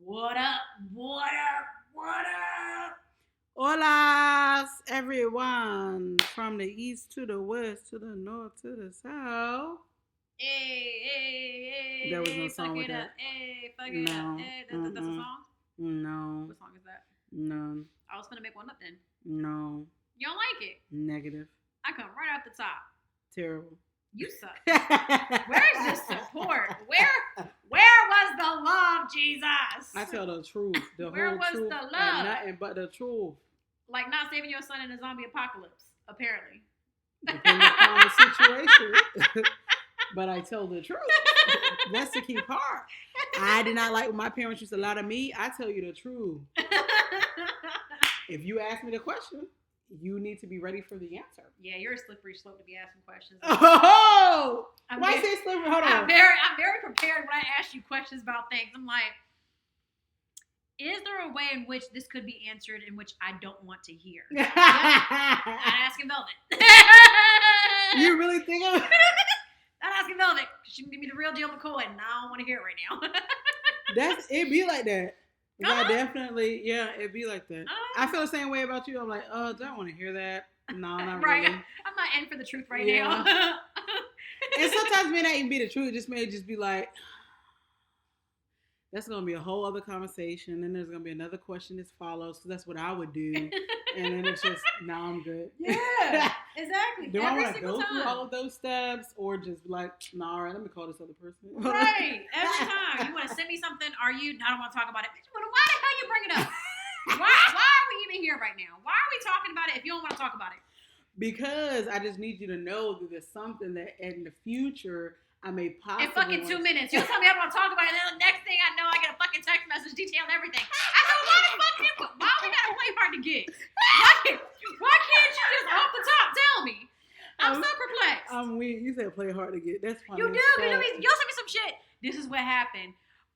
What up? What up? What up? Hola, everyone, from the east to the west, to the north to the south. Hey, There was no song with that. Hey, fuck it up. Hey, that's a song? No. What song is that? None. I was gonna make one up then. No. You don't like it? Negative. I come right off the top. Terrible. You suck. Where's the support? Where was the love, Jesus? I tell the truth. Where whole was truth the love? and nothing but the truth. Like not saving your son in a zombie apocalypse, apparently. Depending upon the situation. But I tell the truth. That's the key part. I did not like what my parents used to lie to me. I tell you the truth. If you ask me the question, you need to be ready for the answer. Yeah, you're a slippery slope to be asking questions. Oh! Why say slippery? Hold on. I'm very prepared when I ask you questions about things. I'm like, is there a way in which this could be answered in which I don't want to hear? I'm asking Velvet. You really think of it? I'm asking Velvet. She can give me the real deal McCoy, and I don't want to hear it right now. It be like that. I definitely, it'd be like that. I feel the same way about you. I'm like, oh, don't want to hear that. No, not right. really. I'm not in for the truth right now. And sometimes it may not even be the truth. It just may just be like, that's going to be a whole other conversation. Then there's going to be another question that follows, because that's what I would do. And then it's just, no, I'm good. Yeah, exactly. Do I want to go through all of those steps, or just like, nah, all right, let me call this other person? Right. Every time. You want to send me something, I don't want to talk about it. Bitch, why the hell you bring it up? Why are we even here right now? Why are we talking about it if you don't want to talk about it? Because I just need you to know that there's something that in the future I may possibly... In fucking 2 minutes. You'll tell me I don't want to talk about it, and then the next thing I know, I get a fucking text message detailing everything. I know, why we gotta play hard to get? Why can't you just off the top tell me? I'm so perplexed. I'm weak. You said play hard to get. That's funny. You do. You'll send me some shit. This is what happened.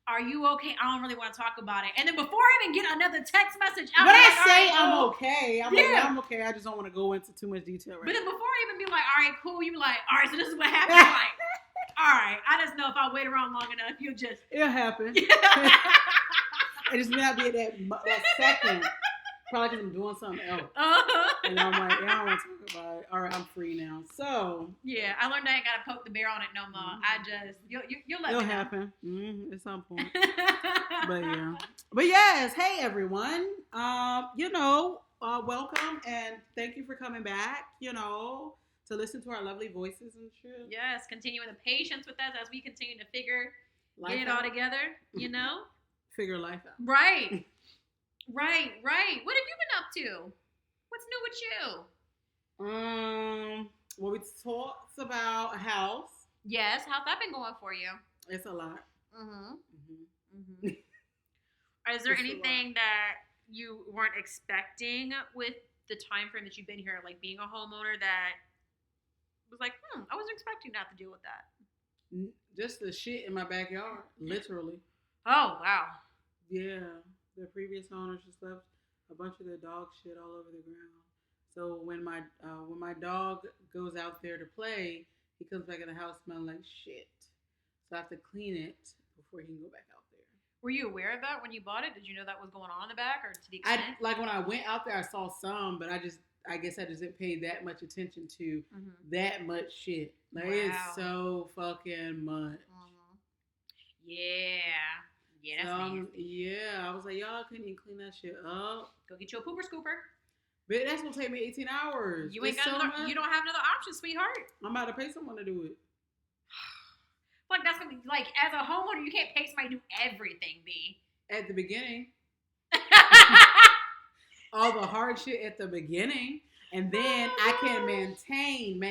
Are you okay? I don't really want to talk about it. And then before I even get another text message, I'm okay. I'm okay. I just don't want to go into too much detail right now. But then before I even be like, all right, cool, you be like, all right, so this is what happened. I'm like, all right, I just know if I wait around long enough, you'll just... It'll happen. It just may not be at that second. Probably because I'm doing something else. And I'm like, I don't want to talk about it. All right, I'm free now. So... Yeah, I learned I ain't got to poke the bear on it no more. I just... You'll let me know. It'll happen. At some point. But yes, hey everyone. Welcome and thank you for coming back, to listen to our lovely voices and shit. Yes, continuing the patience with us as we continue to get it all together, Figure life out. Right. Right. What have you been up to? What's new with you? Well, we talked about a house. Yes, how's that been going for you? It's a lot. Is there anything that you weren't expecting with the time frame that you've been here, like being a homeowner, that was like, I wasn't expecting not to deal with that? Just the shit in my backyard, literally. Oh, wow. Yeah, the previous owners just left a bunch of their dog shit all over the ground. So when my dog goes out there to play, he comes back in the house smelling like shit. So I have to clean it before he can go back out there. Were you aware of that when you bought it? Did you know that was going on in the back, or to the extent? When I went out there, I saw some, but I guess I just didn't pay that much attention to that much shit. Like, It's so fucking much. Yeah, that's nasty. Yeah, I was like, y'all couldn't even clean that shit up. Go get you a pooper scooper. But that's gonna take me 18 hours. You don't have another option, sweetheart. I'm about to pay someone to do it. Like, that's gonna be like, as a homeowner, you can't pay somebody to do everything, B. At the beginning. All the hard shit at the beginning. And then I can maintain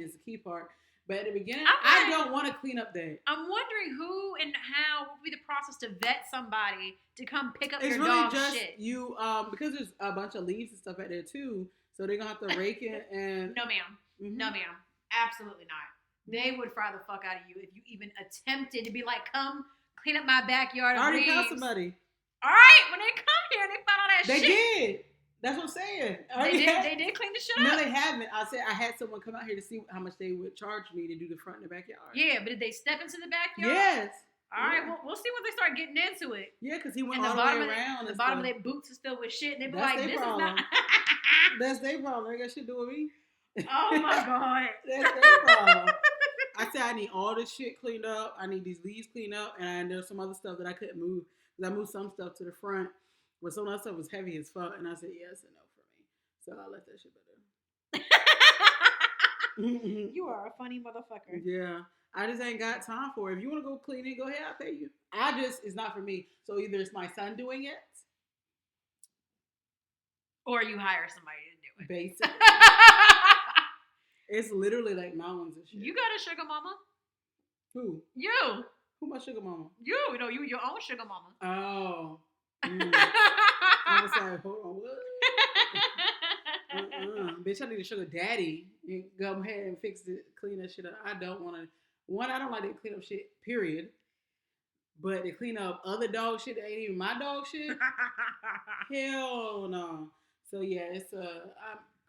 is the key part. But at the beginning, I don't want to clean up that. I'm wondering who and how will be the process to vet somebody to come pick up your really dog just shit. You, because there's a bunch of leaves and stuff out there too. So they're going to have to rake it and... No, ma'am. No, ma'am. Absolutely not. They would fry the fuck out of you if you even attempted to be like, come clean up my backyard. I already found somebody. All right, when they come here, they found all that shit. They did. That's what I'm saying. They did clean the shit up. No, they haven't. I said I had someone come out here to see how much they would charge me to do the front and the backyard. Yeah, but did they step into the backyard? Yes. All right, well, we'll see when they start getting into it. Yeah, because he went and all the way around. The bottom of their boots is filled with shit, and they be like, "This problem. is not." That's their problem. They got shit to do with me. Oh my god. That's their problem. I said I need all this shit cleaned up. I need these leaves cleaned up, and there's some other stuff that I couldn't move because I moved some stuff to the front, but some of that stuff was heavy as fuck, and I said yes and no for me, so I let that shit go. You are a funny motherfucker. Yeah, I just ain't got time for it. If you want to go clean it, go ahead. I'll pay you. It's not for me. So either it's my son doing it, or you hire somebody to do it. Basically. It's literally like mountains and shit. You got a sugar mama? Who? You. Who my sugar mama? You your own sugar mama. Oh. I was like, hold on, what? Bitch, I need a sugar daddy. And go ahead and fix it, clean that shit up. I don't want to. One, I don't like to clean up shit, period. But to clean up other dog shit that ain't even my dog shit, hell no. So yeah, it's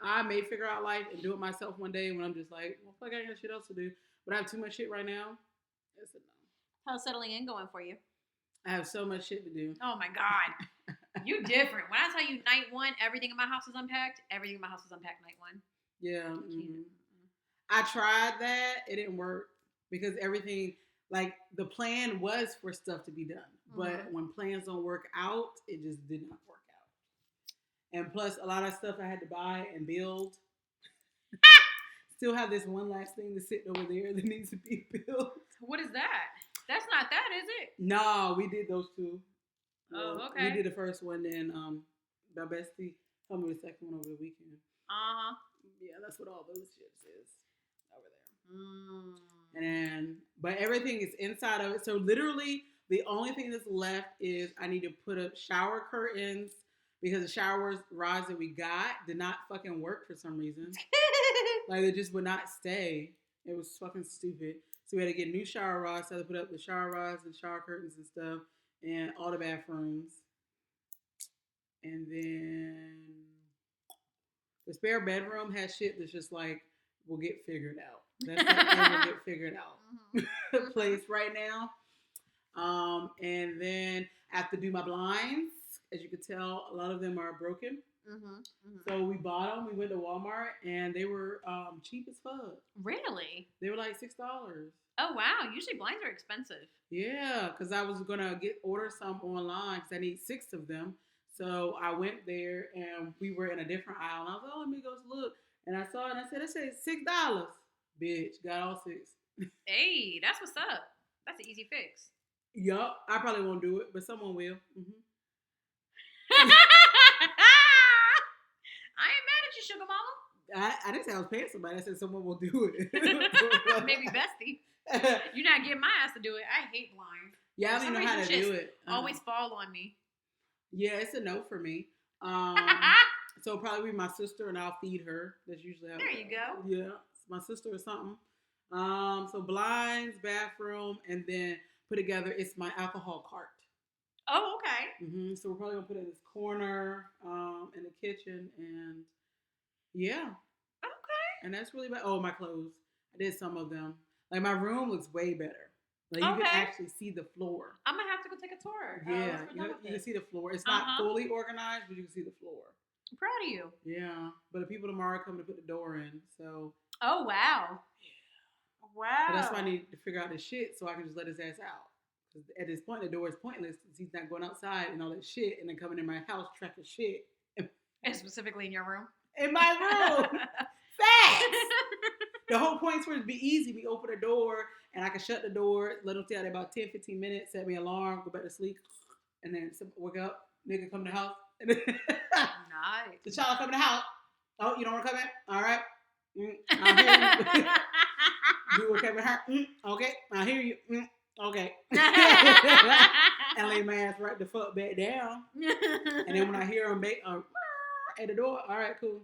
I may figure out life and do it myself one day when I'm just like, well, fuck, I ain't got shit else to do. But I have too much shit right now. It's a no. How's settling in going for you? I have so much shit to do. Oh my god, you different. When I tell you night one, everything in my house is unpacked. Everything in my house is unpacked night one. Yeah. Mm-hmm. I tried that. It didn't work because everything, like the plan was for stuff to be done. But when plans don't work out, it just did not work out. And plus, a lot of stuff I had to buy and build. Still have this one last thing that's sitting over there that needs to be built. What is that? That's not that, is it? No, we did those two. Oh, okay. We did the first one, then my bestie told me the second one over the weekend. Uh-huh. Yeah, that's what all those shits is over there. And but everything is inside of it. So literally, the only thing that's left is I need to put up shower curtains because the shower rods that we got did not fucking work for some reason. Like they just would not stay. It was fucking stupid. So we had to get new shower rods. So I had to put up the shower rods and shower curtains and stuff, and all the bathrooms. And then the spare bedroom has shit that's just like will get figured out. That's not will get figured out. Place right now. And then I have to do my blinds. As you can tell, a lot of them are broken. So we bought them. We went to Walmart, and they were cheap as fuck. Really? They were like $6. Oh wow! Usually blinds are expensive. Yeah, because I was gonna order some online because I need 6 of them. So I went there, and we were in a different aisle. And I was like, "Oh, let me go look." And I saw it, and I said, "It said $6." Bitch, got all 6. Hey, that's what's up. That's an easy fix. Yup, I probably won't do it, but someone will. I ain't mad at you, sugar mama. I didn't say I was paying somebody. I said someone will do it. Maybe bestie. You're not getting my ass to do it. I hate blinds. Yeah, I don't even know how to do it. Always fall on me. Yeah, it's a no for me. So probably my sister, and I'll feed her. That's usually how. There you go. Yeah, it's my sister or something. So blinds, bathroom, and then put together. It's my alcohol cart. Oh, okay. So we're probably gonna put it in this corner, in the kitchen, and yeah. Okay. And that's really bad. Oh, my clothes. I did some of them. Like my room looks way better. Like you can actually see the floor. I'm gonna have to go take a tour. Yeah, you can see the floor. It's not fully organized, but you can see the floor. I'm proud of you. Yeah, but the people tomorrow come to put the door in, so. Oh wow. Wow. But that's why I need to figure out the shit so I can just let his ass out. Because at this point, the door is pointless because he's not going outside and all that shit, and then coming in my house tracking shit. And specifically in your room. In my room. Facts. The whole point is for it to be easy. We open the door, and I can shut the door, let them stay out there about 10, 15 minutes, set me an alarm, go back to sleep, and then wake up, nigga come to the house. And then Nice. The child come to the house. Oh, you don't want to come in? All right. I'll hear you. Do okay with her? Okay. I'll hear you. Okay. And lay my ass right the fuck back down. And then when I hear him at the door, all right, cool.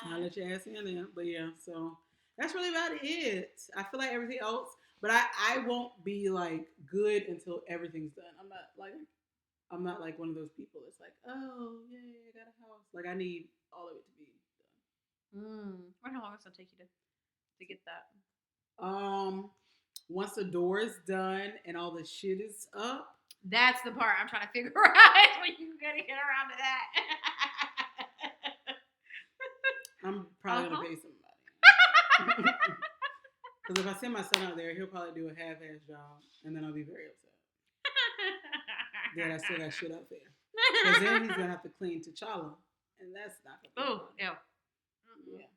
I'll let your ass in there. But yeah, so that's really about it. I feel like everything else, but I won't be like good until everything's done. I'm not like, I'm not like one of those people that's like, oh, yay, I got a house. Like, I need all of it to be done. How long does it take you to get that? Once the door is done and all the shit is up. That's the part I'm trying to figure out when you're gonna get around to that. I'm probably gonna pay somebody. Because if I send my son out there, he'll probably do a half-ass job, and then I'll be very upset. That I still got shit out there. Because then he's gonna have to clean T'Challa, and that's not gonna be fun. Yeah. Yeah.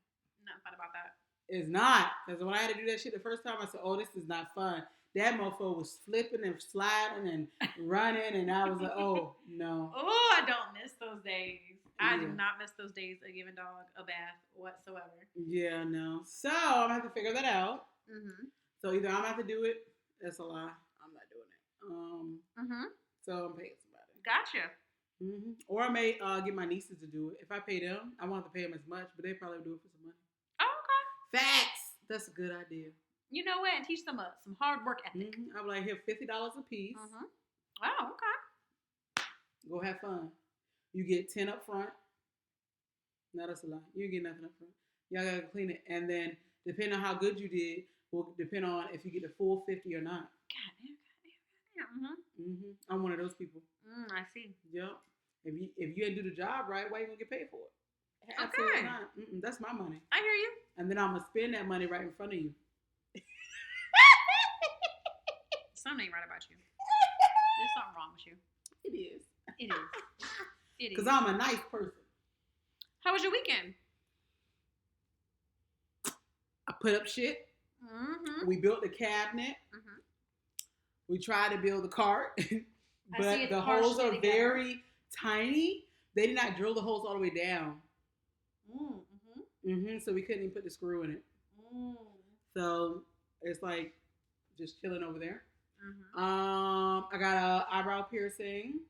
Not fun about that. It's not. Because when I had to do that shit the first time, I said, oh, this is not fun. That mofo was flipping and sliding and running, and I was like, oh, no. Oh, I don't miss those days. I do not miss those days of giving dog a bath whatsoever. Yeah, no. So, I'm going to have to figure that out. Mm-hmm. So, either I'm going to have to do it. That's a lie. I'm not doing it. So, I'm paying somebody. Gotcha. Mm-hmm. Or I may get my nieces to do it. If I pay them, I won't have to pay them as much, but they probably do it for some money. Oh, okay. Facts. That's a good idea. You know what? And teach them some hard work ethic. Mm-hmm. I'm like, here, $50 a piece. Mm-hmm. Oh, okay. Go have fun. You get 10 up front. No, that's a lie. You get nothing up front. Y'all gotta clean it, and then depending on how good you did, will depend on if you get the full 50 or not. Goddamn. I'm one of those people. I see. Yep. If you didn't do the job right, why you gonna get paid for it? Absolutely not. That's my money. I hear you. And then I'm gonna spend that money right in front of you. Something ain't right about you. There's something wrong with you. It is. It is. It is. Because I'm a nice person. How was your weekend? I put up shit. Mm-hmm. We built the cabinet. Mm-hmm. We tried to build the cart. But the holes are very tiny. They did not drill the holes all the way down. So we couldn't even put the screw in it. So it's like just chilling over there. I got a eyebrow piercing.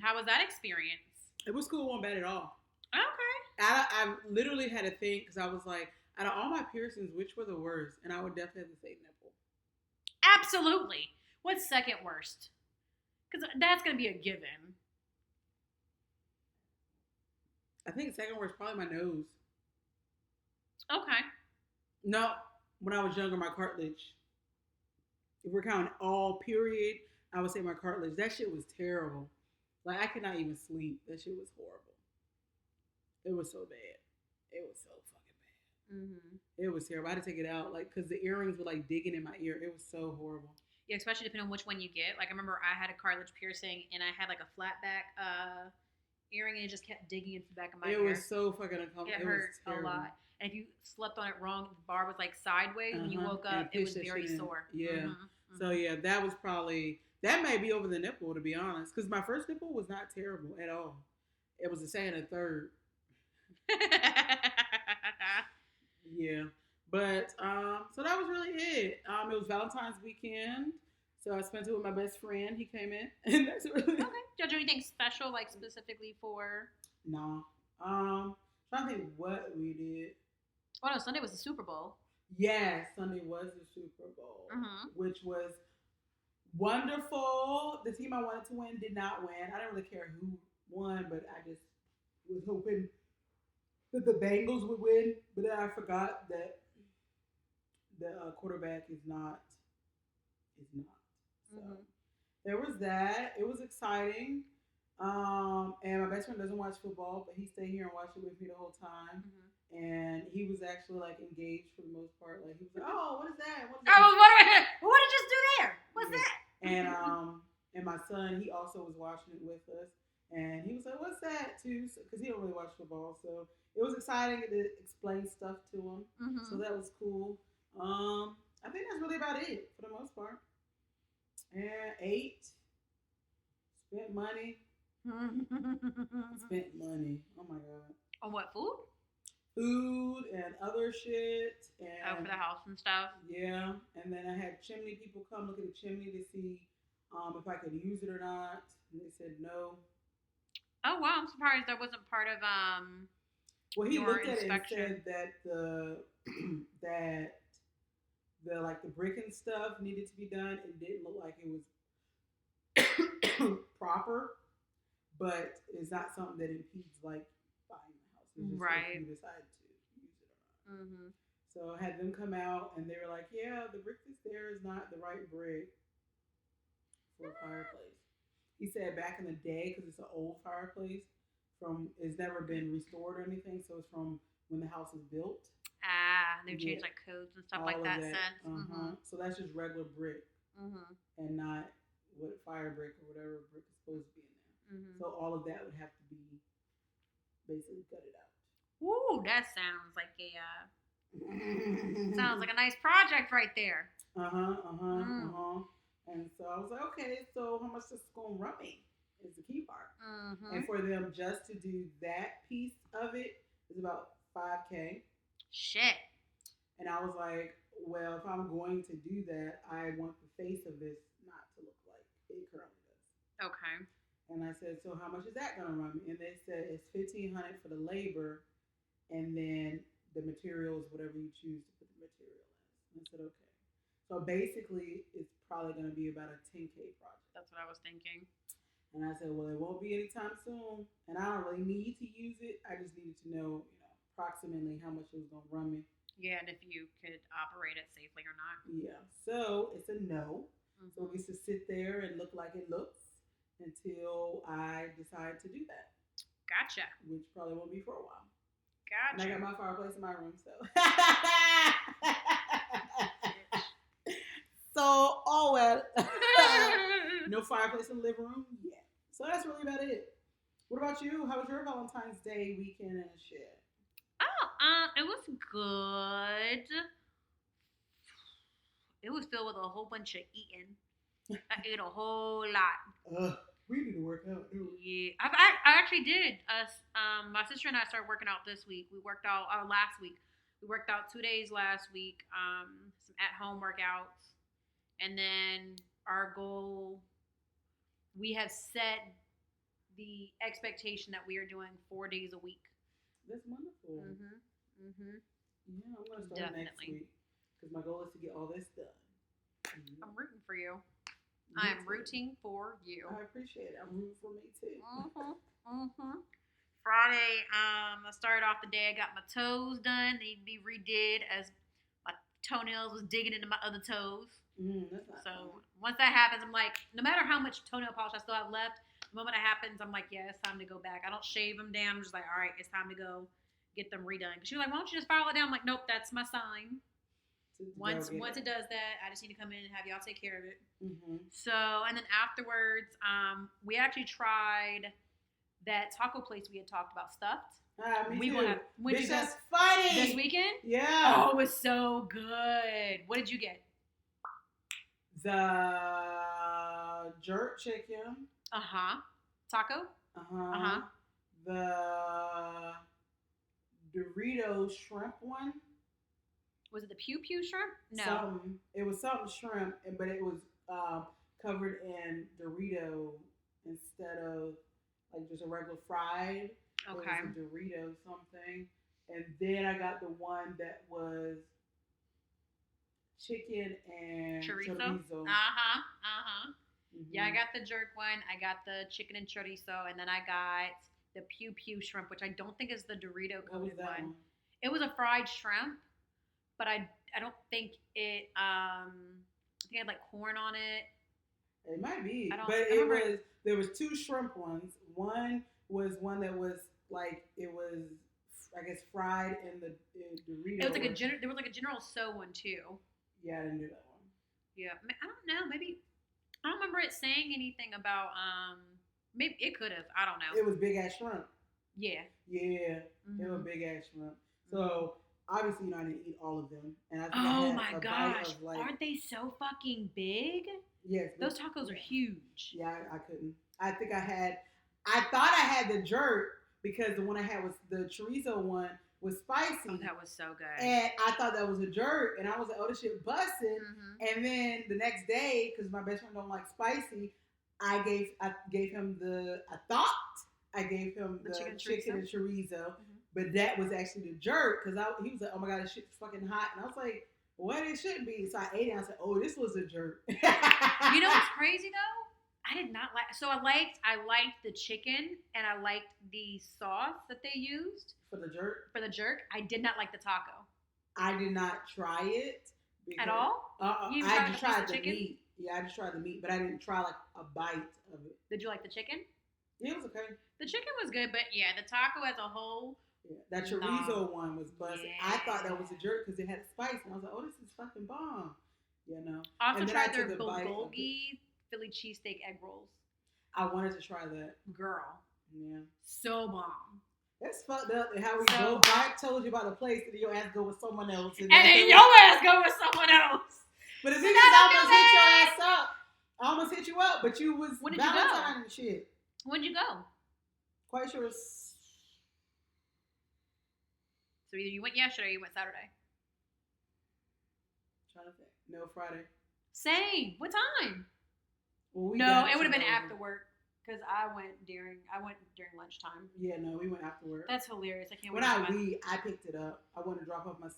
How was that experience? It was cool. It wasn't bad at all. Okay. I literally had to think because I was like, out of all my piercings, which were the worst? And I would definitely have to say nipple. Absolutely. What's second worst? Because that's going to be a given. I think second worst probably my nose. Okay. No, when I was younger, my cartilage. If we're counting all period, I would say my cartilage. That shit was terrible. Like, I could not even sleep. That shit was horrible. It was so bad. It was so fucking bad. It was terrible. I had to take it out, like, because the earrings were, like, digging in my ear. It was so horrible. Yeah, especially depending on which one you get. Like, I remember I had a cartilage piercing, and I had, like, a flat back earring, and it just kept digging into the back of my ear. It was so fucking uncomfortable. It hurt a lot. And if you slept on it wrong, the bar was, like, sideways. When you woke up, it was very sore. Yeah. So, yeah, that was probably... That may be over the nipple, to be honest. Because my first nipple was not terrible at all. It was a second and third. Yeah. But, so that was really it. It was Valentine's weekend. So I spent it with my best friend. He came in. And that's really... Okay. Did you do anything special, like, specifically for... No. Trying to think what we did. Oh, no, Sunday was the Super Bowl. Yes, Sunday was the Super Bowl. Which was wonderful. The team I wanted to win did not win. I didn't really care who won, but I just was hoping that the Bengals would win. But then I forgot that the quarterback is not. So there was that. It was exciting. And my best friend doesn't watch football, but he stayed here and watched it with me the whole time. And he was actually like engaged for the most part. Like he was like, "Oh, what is that? What is that?" Oh, what did you just do there? What's that? And my son, he also was watching it with us, and he was like, "What's that?" too, because he don't really watch football. So it was exciting to explain stuff to him. So that was cool. I think that's really about it for the most part. And ate, spent money. Spent money. Oh my god. On what, food? Food and other shit. And for the house and stuff. Yeah. And then I had chimney people come look at the chimney to see if I could use it or not. And they said no. Oh wow, I'm surprised that wasn't part of well, he looked at inspection. it and said that the like the brick and stuff needed to be done. It didn't look like it was proper. but it's not something that impedes like buying the house. It's just Right. if you decide to use it or not. Mm-hmm. So I had them come out, and they were like, "Yeah, the brick that's there is not the right brick for a fireplace." He said back in the day, because it's an old fireplace, it's never been restored or anything, so it's from when the house was built. They've changed Yeah. like codes and stuff All like of that since. Uh-huh. So that's just regular brick, and not what fire brick or whatever brick is supposed to be in there. So all of that would have to be basically gutted out. Ooh, that sounds like a nice project right there. And so I was like, okay, so how much this is gonna run me is the key part. And for them just to do that piece of it is about $5,000. Shit. And I was like, well, if I'm going to do that, I want the face of this not to look like it currently does. Okay. And I said, so how much is that gonna run me? And they said it's $1,500 for the labor, and then the materials, whatever you choose to put the material in. And I said, okay. So basically, it's probably going to be about a $10,000 project. That's what I was thinking. And I said, well, it won't be anytime soon. And I don't really need to use it. I just needed to know, approximately how much it was going to run me. Yeah, and if you could operate it safely or not. Yeah. So it's a no. So it needs to sit there and look like it looks until I decide to do that. Gotcha. Which probably won't be for a while. Gotcha. And I got my fireplace in my room, so. So, oh well. No fireplace in the living room yet. So that's really about it. What about you? How was your Valentine's Day weekend and shit? Oh, it was good. It was filled with a whole bunch of eating. I ate a whole lot. We need to work out, too. Yeah, I actually did. My sister and I started working out this week. We worked out last week. We worked out 2 days last week. Some at-home workouts, and then our goal. We have set the expectation that we are doing 4 days a week. That's wonderful. Yeah, I'm gonna start next week because my goal is to get all this done. I'm rooting for you. I'm rooting for you. I appreciate it. I'm rooting for me too. Friday, I started off the day. I got my toes done. They need to be redid as my toenails was digging into my other toes. That's not So once that happens, I'm like, no matter how much toenail polish I still have left, the moment it happens, I'm like, yeah, it's time to go back. I don't shave them down. I'm just like, all right, it's time to go get them redone. She was like, why don't you just file it down? I'm like, nope, that's my sign. Once it does that, I just need to come in and have y'all take care of it. So, and then afterwards, we actually tried that taco place we had talked about, Stuffed. Me too. Bitch, that's funny. This weekend? Yeah. Oh, it was so good. What did you get? The jerk chicken. Taco? The Dorito shrimp one. Was it the pew pew shrimp? No. It was something shrimp, but it was covered in Dorito instead of like just a regular fried. Okay. It was a Dorito something. And then I got the one that was chicken and chorizo. Yeah, I got the jerk one. I got the chicken and chorizo, and then I got the pew pew shrimp, which I don't think is the Dorito coated one. It was a fried shrimp, but I don't think it. I think it had like corn on it. It might be, there was two shrimp ones. One was one that was like it was, I guess, fried in the Dorito. It was like there was like a General So one too. Yeah, I didn't do that one. Yeah, I don't know. Maybe I don't remember it saying anything about. Maybe it could have. I don't know. It was big ass shrimp. Yeah. Yeah, it was big ass shrimp. So obviously, I didn't eat all of them, and I think oh my gosh, aren't they so fucking big? Yes, those tacos are huge. Yeah, I couldn't. I thought I had the jerk because the one I had was the chorizo one was spicy. Oh, that was so good. And I thought that was a jerk, and I was like, "Oh, this shit busting." And then the next day, because my best friend don't like spicy, I gave him the chicken and chorizo, but that was actually the jerk because he was like, "Oh my god, this shit's fucking hot," and I was like, "What? It shouldn't be." So I ate it. And I said, "Oh, this was a jerk." You know what's crazy though? I I did not like. So I liked the chicken and I liked the sauce that they used For the jerk? for the jerk. I did not like the taco I did not try it. at all. You I just tried tried the meat. Yeah, I just tried the meat, but I didn't try like a bite of it. Did you like the chicken? Yeah, it was okay. The chicken was good, but yeah, the taco as a whole. Yeah, that chorizo one was busted. Yeah. I thought that was a jerk because it had spice, and I was like, "Oh, this is fucking bomb." You know. I also and then tried I their took a bite of it. bulgogi Philly cheesesteak egg rolls. I wanted to try that. Girl, Yeah. so bomb. That's fucked up. And how we So go back, told you about the place, and your ass go with someone else, And then your ass go with someone else. But the thing is, I almost hit your ass up. I almost hit you up, but you was When did you go? Valentine and shit. When'd you go? Quite sure it's... So either you went yesterday or you went Saturday. Trying to think. No, Friday. Same. What time? Well, No, it would have been after work because I went during lunchtime. Yeah, no, we went after work. That's hilarious. I can't wait. I picked it up. I wanted to drop off my...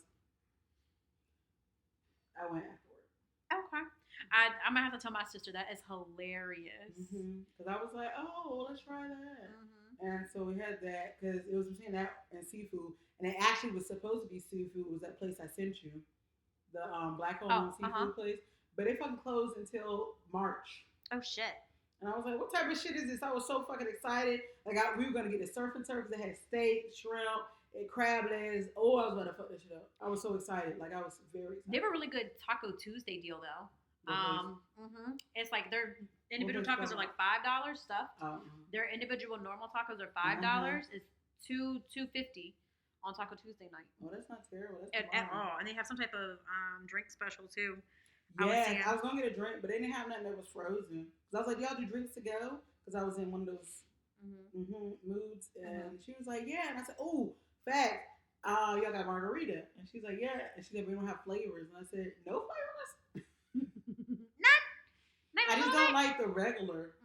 I went after work. Okay. I'm gonna have to tell my sister that is hilarious. Because I was like, oh, let's try that. Mm-hmm. And so we had that because it was between that and seafood. And it actually was supposed to be seafood. It was that place I sent you. The black-owned seafood place. But they fucking closed until March. Oh, shit. And I was like, what type of shit is this? I was so fucking excited. Like, we were going to get the surf and turf. They had steak, shrimp, and crab legs. Oh, I was about to fuck that shit up. I was so excited. Like, I was very excited. They have a really good Taco Tuesday deal, though. It's like their individual tacos are like $5 stuffed. Their individual normal tacos are $5. It's $2.50 on Taco Tuesday night. Oh, that's not terrible. At all. And they have some type of drink special too. Yeah, I was gonna get a drink, but they didn't have nothing that was frozen. Cause I was like, y'all do drinks to go? Cause I was in one of those moods, and she was like, yeah. And I said, oh, fact, y'all got margarita? And she's like, yeah. And she said, we don't have flavors. And I said, no flavors? I just don't like the regular.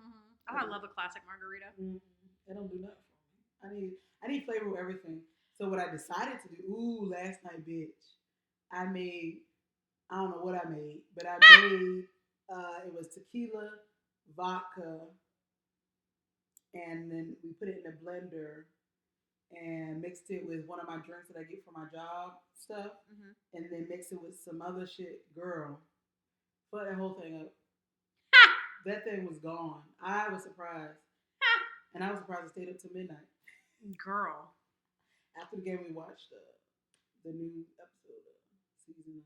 Oh, I love a classic margarita. It don't do nothing for me. I need flavor with everything. So what I decided to do, last night, bitch, I don't know what I made, but I made, it was tequila, vodka, and then we put it in a blender and mixed it with one of my drinks that I get for my job stuff, and then mixed it with some other shit. Girl, fuck that whole thing up. That thing was gone. I was surprised. And I was surprised it stayed up till midnight. Girl. After the game, we watched the new episode of season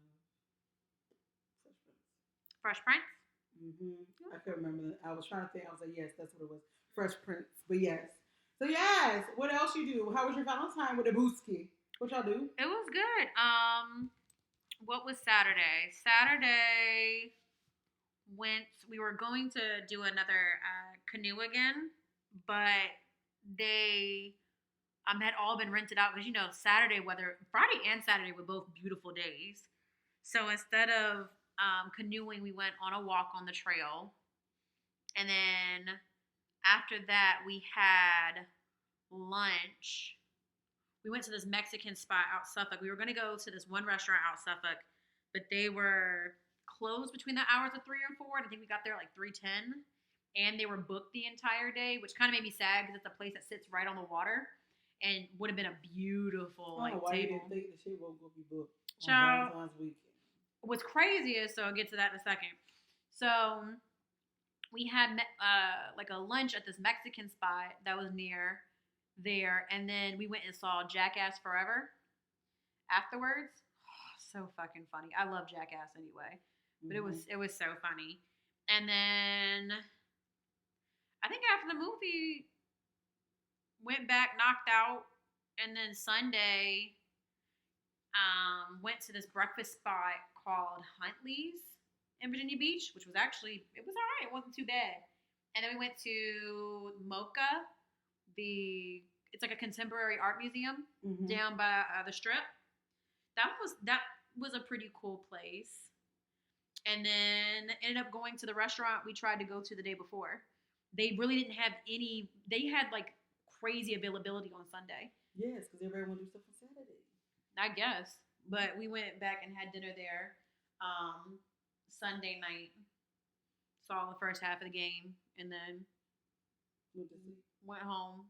Fresh Prince? I couldn't remember that. I was trying to think. I was like, yes, that's what it was. Fresh Prince. But yes. So yes, what else you do? How was your Valentine with the booski? What y'all do? It was good. What was Saturday? Saturday we were going to do another canoe again, but they had all been rented out because Friday and Saturday were both beautiful days. So instead of canoeing, we went on a walk on the trail, and then after that we had lunch. We went to this Mexican spot out Suffolk. We were going to go to this one restaurant out Suffolk, but they were closed between the hours of 3 and 4, and I think we got there like 3:10, and they were booked the entire day, which kind of made me sad because it's a place that sits right on the water and would have been a beautiful why table. you didn't think the shit won't be booked on Valentine's weekend? What's crazy is, so I'll get to that in a second. So we had like a lunch at this Mexican spot that was near there, and then we went and saw Jackass Forever afterwards. Oh, so fucking funny. I love Jackass anyway, but it was so funny. And then I think after the movie, went back, knocked out, and then Sunday went to this breakfast spot called Huntley's in Virginia Beach, which was actually, it was all right. It wasn't too bad. And then we went to Mocha, it's like a contemporary art museum down by the Strip. That was a pretty cool place. And then ended up going to the restaurant we tried to go to the day before. They really didn't have they had like crazy availability on Sunday. Yes, because everybody want to do stuff on Saturday. I guess. But we went back and had dinner there Sunday night. saw the first half of the game, and then went home.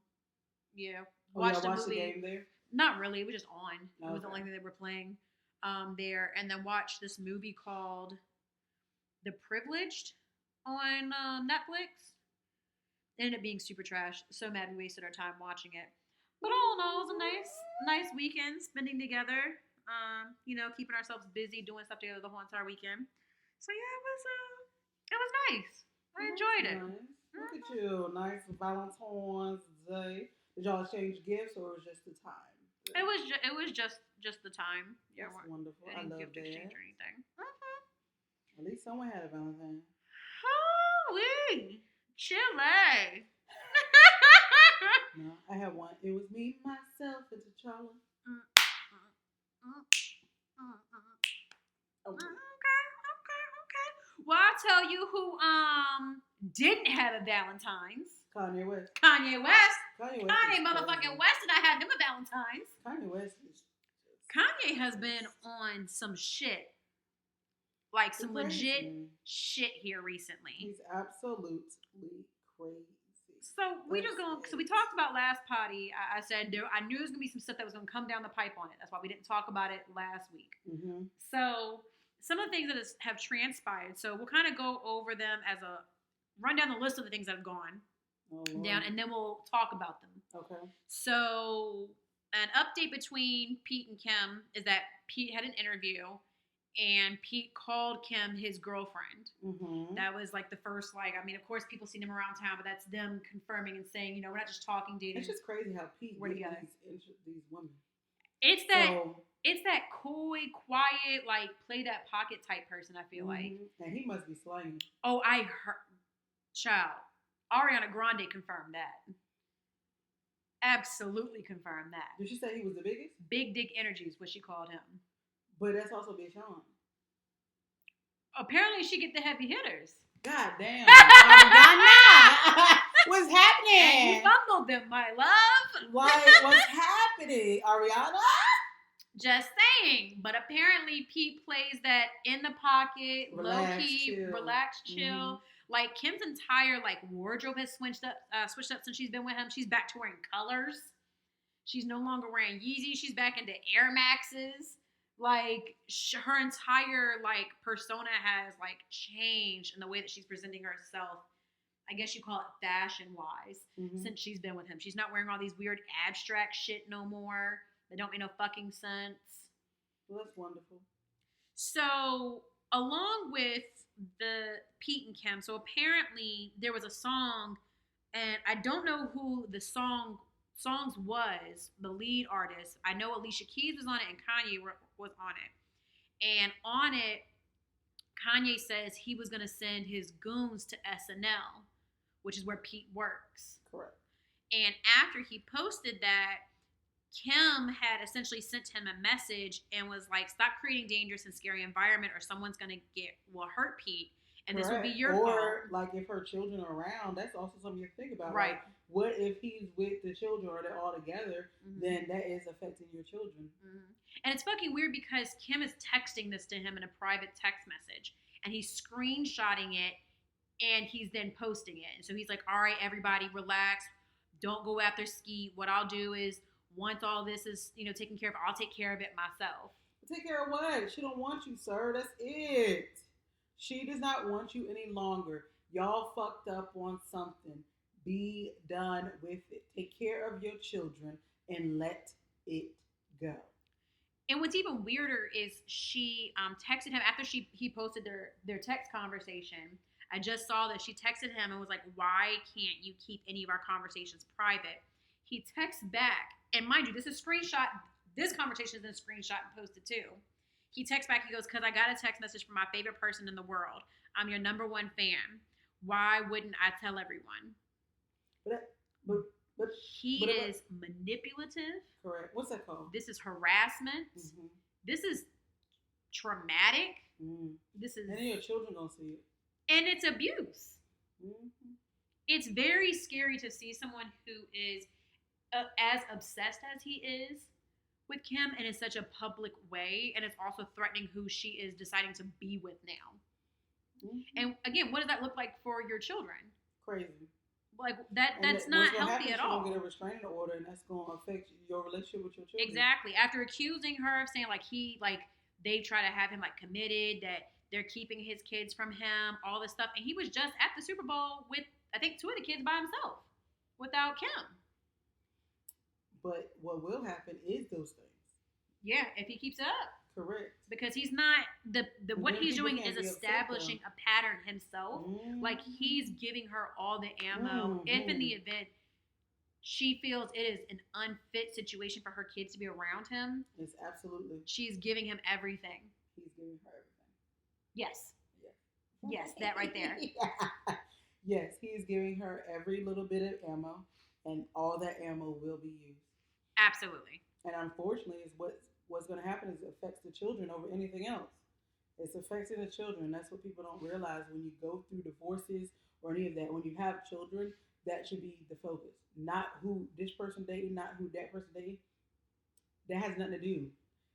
Yeah, watched the game there. Not really. It was just on. It was the Okay. only thing they were playing there, and then watched this movie called The Privileged on Netflix. Ended up being super trash. So mad we wasted our time watching it. But all in all, it was a nice weekend spending together. Keeping ourselves busy, doing stuff together the whole entire weekend. So yeah, it was nice. I enjoyed it. Nice. Look at you, nice Valentine's Day. Did y'all exchange gifts or was it just the time? It was just the time. Yeah, that's wonderful. I love gift that. exchange or anything. At least someone had a Valentine. Holy Chile. No, I had one. It was me, myself, and T'Challa. Okay. Well, I'll tell you who didn't have a Valentine's. Kanye West. Kanye Kanye motherfucking West and I had him a Valentine's. Kanye West is Kanye has been on some shit. Like some legit shit here recently. He's absolutely crazy. So we talked about last potty. I said I knew there was gonna be some stuff that was gonna come down the pipe on it. That's why we didn't talk about it last week. Mm-hmm. So some of the things that have transpired. So we'll kind of go over them as a run down the list of the things that have gone down, and then we'll talk about them. Okay. So an update between Pete and Kim is that Pete had an interview. And Pete called Kim his girlfriend. Mm-hmm. That was like the first, of course people seen him around town, but that's them confirming and saying, we're not just talking, dating. It's just crazy how Pete we're together. These women. It's that coy, quiet, play that pocket type person, I feel like. And he must be slaying. Oh, I heard. Child. Ariana Grande confirmed that. Absolutely confirmed that. Did she say he was the biggest? Big dick energy is what she called him. But that's also Big Sean. Apparently, she get the heavy hitters. God damn. What's happening? And you fumbled them, my love. What's happening, Ariana? Just saying. But apparently, Pete plays that in the pocket, low-key, relaxed, chill. Mm-hmm. Like, Kim's entire, wardrobe has switched up since she's been with him. She's back to wearing colors. She's no longer wearing Yeezys. She's back into Air Maxes. Her entire persona has changed in the way that she's presenting herself. I guess you call it fashion wise. Mm-hmm. Since she's been with him, she's not wearing all these weird abstract shit no more. That don't make no fucking sense. Well, that's wonderful. So along with the Pete and Kim, so apparently there was a song, and I don't know who the songs was, the lead artist. I know Alicia Keys was on it and Kanye was on it. And on it, Kanye says he was going to send his goons to SNL, which is where Pete works. Correct. And after he posted that, Kim had essentially sent him a message and was like, stop creating dangerous and scary environment or someone's going to hurt Pete. And this will be your fault. Or, if her children are around, that's also something you think about. Right. What if he's with the children or they're all together, then that is affecting your children. Mm-hmm. And it's fucking weird because Kim is texting this to him in a private text message. And he's screenshotting it and he's then posting it. And so he's like, all right, everybody relax. Don't go after Skeet. What I'll do is once all this is, taken care of, I'll take care of it myself. Take care of what? She don't want you, sir. That's it. She does not want you any longer. Y'all fucked up on something. Be done with it. Take care of your children and let it go. And what's even weirder is she texted him after he posted their text conversation. I just saw that she texted him and was like, why can't you keep any of our conversations private? He texts back, and mind you, this is screenshot. This conversation is in a screenshot and posted too. He texts back, he goes, because I got a text message from my favorite person in the world. I'm your number one fan. Why wouldn't I tell everyone? But he is manipulative. Correct. What's that called? This is harassment. Mm-hmm. This is traumatic. Mm-hmm. This is, and then your children gonna see it. And it's abuse. Mm-hmm. It's very scary to see someone who is as obsessed as he is with Kim and in such a public way, and it's also threatening who she is deciding to be with now. And again, what does that look like for your children? Crazy. Like that's not healthy at all. You're gonna get a restraining order, and that's gonna affect your relationship with your children. Exactly. After accusing her of saying they try to have him committed, that they're keeping his kids from him, all this stuff, and he was just at the Super Bowl with I think 2 of the kids by himself, without Kim. But what will happen is those things. Yeah, if he keeps it up. Correct. Because he's not what he's doing is establishing a pattern himself. Like he's giving her all the ammo. If in the event she feels it is an unfit situation for her kids to be around him, it's absolutely. She's giving him everything. He's giving her everything. Yes. Yes, that right there. Yeah. Yes, he is giving her every little bit of ammo, and all that ammo will be used. Absolutely. And unfortunately, is what's going to happen is it affects the children over anything else. It's affecting the children. That's what people don't realize when you go through divorces or any of that. When you have children, that should be the focus. Not who this person dated, not who that person dated. That has nothing to do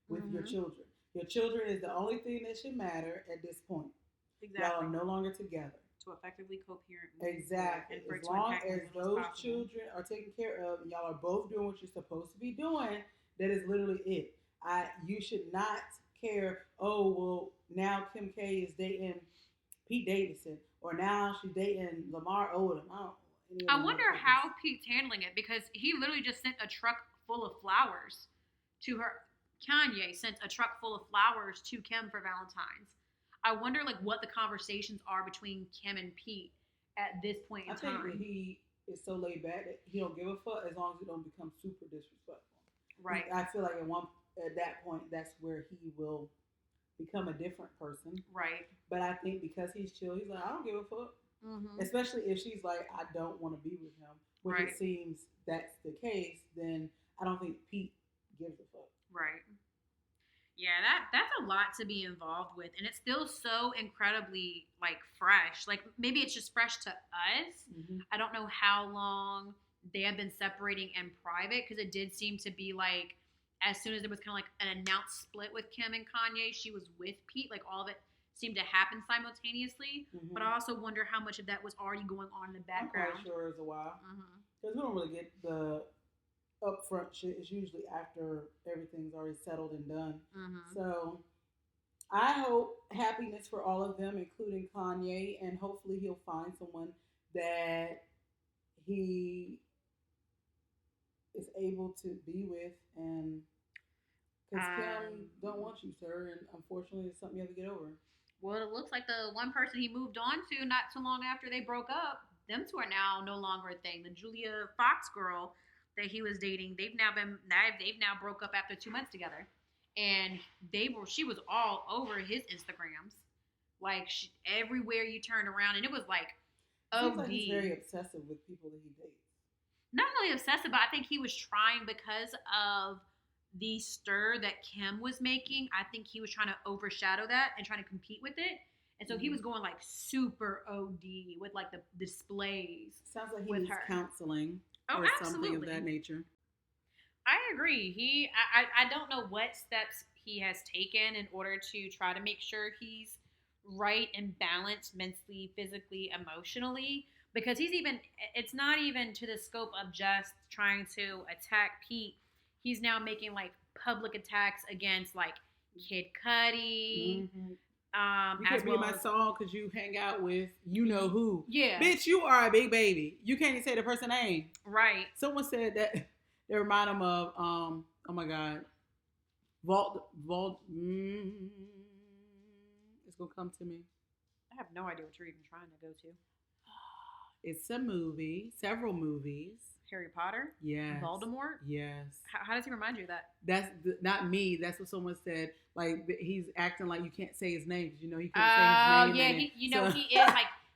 with your children. Your children is the only thing that should matter at this point. Exactly. Y'all are no longer together. To effectively co-parent. Exactly. As long as those children are taken care of and y'all are both doing what you're supposed to be doing, that is literally it. You should not care, oh, well, now Kim K is dating Pete Davidson, or now she's dating Lamar Odom. I wonder how Pete's handling it, because he literally just sent a truck full of flowers to her. Kanye sent a truck full of flowers to Kim for Valentine's. I wonder, what the conversations are between Kim and Pete at this point in time. I think that he is so laid back that he don't give a fuck as long as it don't become super disrespectful. Right. I feel like at that point, that's where he will become a different person. Right. But I think because he's chill, he's like, I don't give a fuck. Mm-hmm. Especially if she's like, I don't want to be with him, which it seems that's the case, then I don't think Pete gives a fuck. Right. Yeah, that's a lot to be involved with, and it's still so incredibly fresh. Maybe it's just fresh to us. Mm-hmm. I don't know how long they have been separating in private, because it did seem to be as soon as there was kind of an announced split with Kim and Kanye, she was with Pete. All of it seemed to happen simultaneously. Mm-hmm. But I also wonder how much of that was already going on in the background. I'm quite sure it's a while, because we don't really get the upfront shit. Is usually after everything's already settled and done. Mm-hmm. So I hope happiness for all of them, including Kanye, and hopefully he'll find someone that he is able to be with, and because Kim don't want you, sir, and unfortunately it's something you have to get over. Well, it looks like the one person he moved on to not too long after they broke up, them two are now no longer a thing. The Julia Fox girl that he was dating, they've now broke up after 2 months together, and she was all over his Instagrams, everywhere you turned around, and it was OD. Like he's very obsessive with people that he dates. Not really obsessive, but I think he was trying, because of the stir that Kim was making, I think he was trying to overshadow that and trying to compete with it. And so he was going super OD with the displays. Sounds like he needs counseling. Oh, or absolutely. Something of that nature. I agree. I don't know what steps he has taken in order to try to make sure he's right and balanced mentally, physically, emotionally, because it's not even to the scope of just trying to attack Pete. He's now making public attacks against Kid Cudi. Mm-hmm. You could be in my song because you hang out with you know who. Yeah. Bitch, you are a big baby. You can't even say the person's name. Right. Someone said that they remind him of oh my God. It's gonna come to me. I have no idea what you're even trying to go to. It's a movie, several movies. Harry Potter? Yes. Voldemort? Yes. How does he remind you of that? That's not me. That's what someone said. He's acting like you can't say his name because he couldn't say his name. Yeah, he is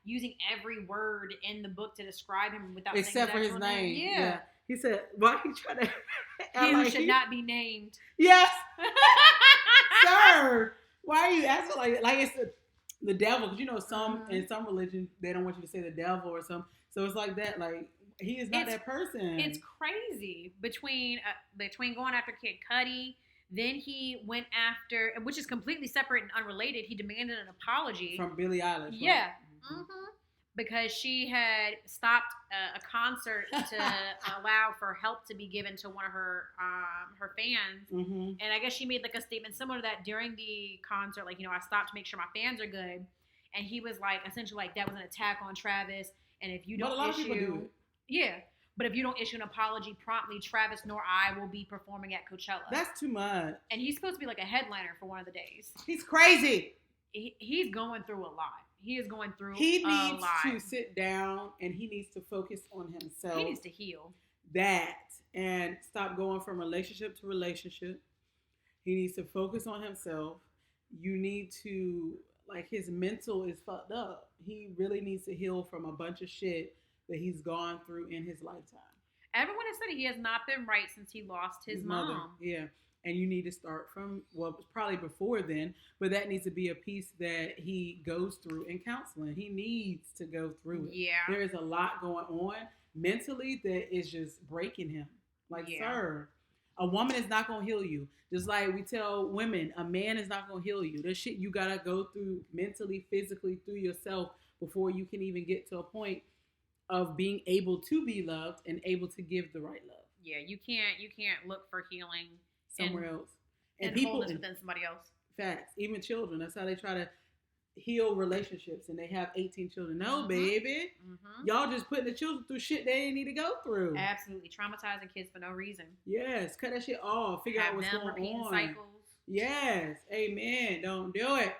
using every word in the book to describe him without except saying for his name. Yeah. He said, "Why he trying to?" He who should not be named. Yes, sir. Why are you asking like it's the devil? Because in some religion they don't want you to say the devil or something. So it's like that. He is not that person. It's crazy between going after Kid Cudi, Then he went after, which is completely separate and unrelated. He demanded an apology from Billie Eilish. Right? Yeah. Mm-hmm. Because she had stopped a concert to allow for help to be given to one of her fans, and I guess she made like a statement similar to that during the concert, like, I stopped to make sure my fans are good, and he was like, essentially like, that was an attack on Travis, and if you don't but a lot of people do it. Yeah, but if you don't issue an apology promptly, Travis nor I will be performing at Coachella. That's too much. And he's supposed to be like a headliner for one of the days. He's crazy. He's going through a lot. He is going through He needs to sit down and he needs to focus on himself. He needs to heal. That and stop going from relationship to relationship. He needs to focus on himself. You need to, like, his mental is fucked up. He really needs to heal from a bunch of shit that he's gone through in his lifetime. Everyone has said he has not been right since he lost his mom. Mother. Yeah. And you need to start from, well, probably before then, but that needs to be a piece that he goes through in counseling. He needs to go through it. Yeah. There is a lot going on mentally that is just breaking him. Like, sir, a woman is not going to heal you. Just like we tell women, a man is not going to heal you. There's shit you got to go through mentally, physically, through yourself before you can even get to a point of being able to be loved and able to give the right love. Yeah, you can't look for healing somewhere else. And people within somebody else. Facts. Even children. That's how they try to heal relationships, and they have 18 children. No, baby. Y'all just putting the children through shit they didn't need to go through. Absolutely. Traumatizing kids for no reason. Yes. Cut that shit off. Figure out what's going on. Cycles. Yes. Amen. Don't do it.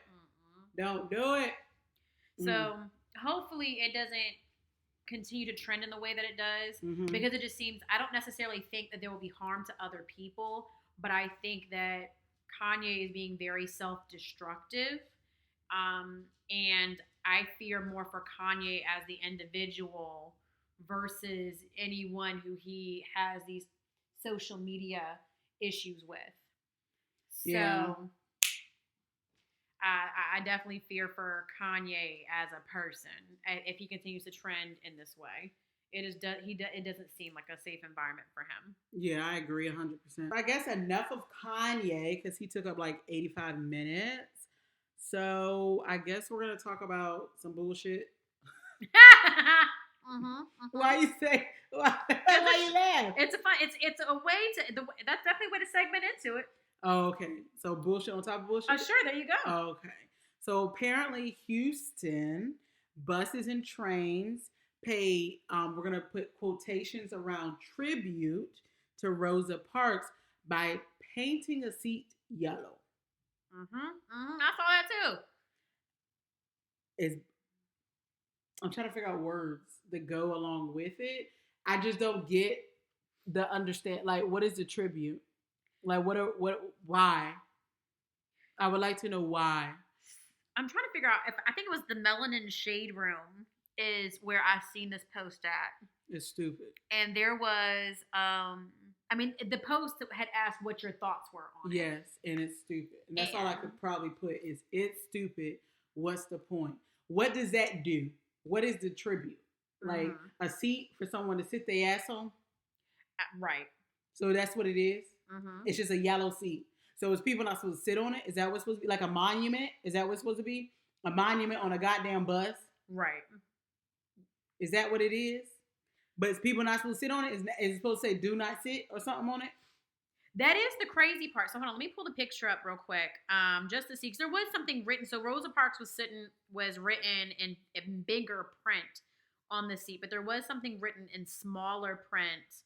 Don't do it. So hopefully it doesn't continue to trend in the way that it does, because it just seems, I don't necessarily think that there will be harm to other people, but I think that Kanye is being very self-destructive, and I fear more for Kanye as the individual versus anyone who he has these social media issues with. So I definitely fear for Kanye as a person if he continues to trend in this way. It doesn't seem like a safe environment for him. Yeah, I agree 100%. I guess enough of Kanye because he took up like 85 minutes. So I guess we're gonna talk about some bullshit. Why you say? Why you laugh? It's a way to. That's definitely a way to segment into it. Oh, okay. So bullshit on top of bullshit? Sure, there you go. Okay. So apparently Houston buses and trains pay, we're going to put quotations around tribute to Rosa Parks by painting a seat yellow. I saw that too. I'm trying to figure out words that go along with it. I just don't get the understand. Like, what is the tribute? Like, why? I would like to know why. I'm trying to figure out I think it was the Melanin Shade Room is where I seen this post at. It's stupid. And there was, the post had asked what your thoughts were on it. Yes, and it's stupid. And that's all I could probably put is it's stupid. What's the point? What does that do? What is the tribute? Like a seat for someone to sit their ass on? Right. So that's what it is? It's just a yellow seat. So is people not supposed to sit on it? Is that what's supposed to be? Like a monument? Is that what's supposed to be? A monument on a goddamn bus? Right. Is that what it is? But is people not supposed to sit on it? Is it supposed to say do not sit or something on it? That is the crazy part. So hold on, let me pull the picture up real quick, just to see, because there was something written. So Rosa Parks was written in bigger print on the seat, but there was something written in smaller print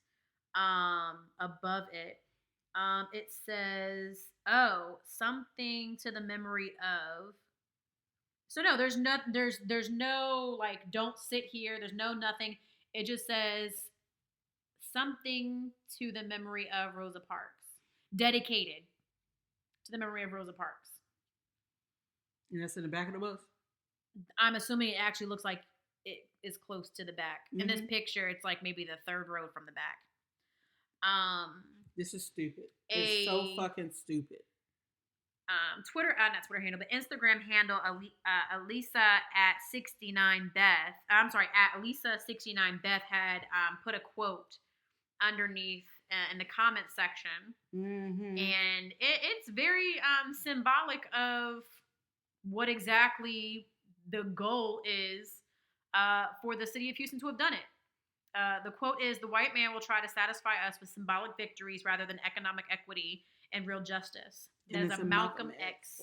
above it. It says, something to the memory of. So no, there's no like, don't sit here. There's no nothing. It just says something to the memory of Rosa Parks. Dedicated to the memory of Rosa Parks. And that's in the back of the bus? I'm assuming it actually looks like it is close to the back. In this picture, it's like maybe the third row from the back. This is stupid. It's so fucking stupid. Not Twitter handle, but Instagram handle, Elisa at 69Beth. I'm sorry, at Elisa 69Beth had put a quote underneath in the comments section, and it's very symbolic of what exactly the goal is for the city of Houston to have done it. The quote is, "The white man will try to satisfy us with symbolic victories rather than economic equity and real justice." There's a Malcolm X.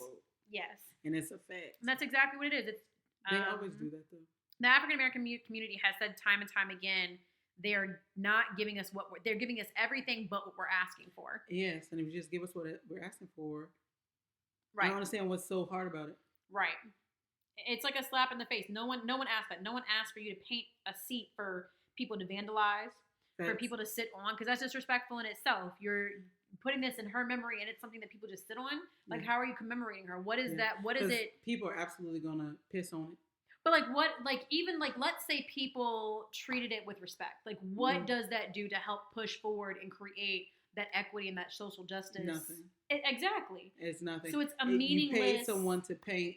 Yes. And it's a fact. And that's exactly what it is. It's they always do that, though. The African American community has said time and time again, they're not giving us they're giving us everything but what we're asking for. Yes, and if you just give us what we're asking for, right. I don't understand what's so hard about it. Right. It's like a slap in the face. No one asked that. No one asked for you to paint a seat for people to vandalize, for people to sit on, because that's disrespectful in itself. You're putting this in her memory, and it's something that people just sit on. Like, how are you commemorating her? What is that? What is it? People are absolutely gonna piss on it. But like, what? Like, even like, let's say people treated it with respect. Like, what does that do to help push forward and create that equity and that social justice? Nothing. Exactly. It's nothing. So it's a meaningless. You paid someone to paint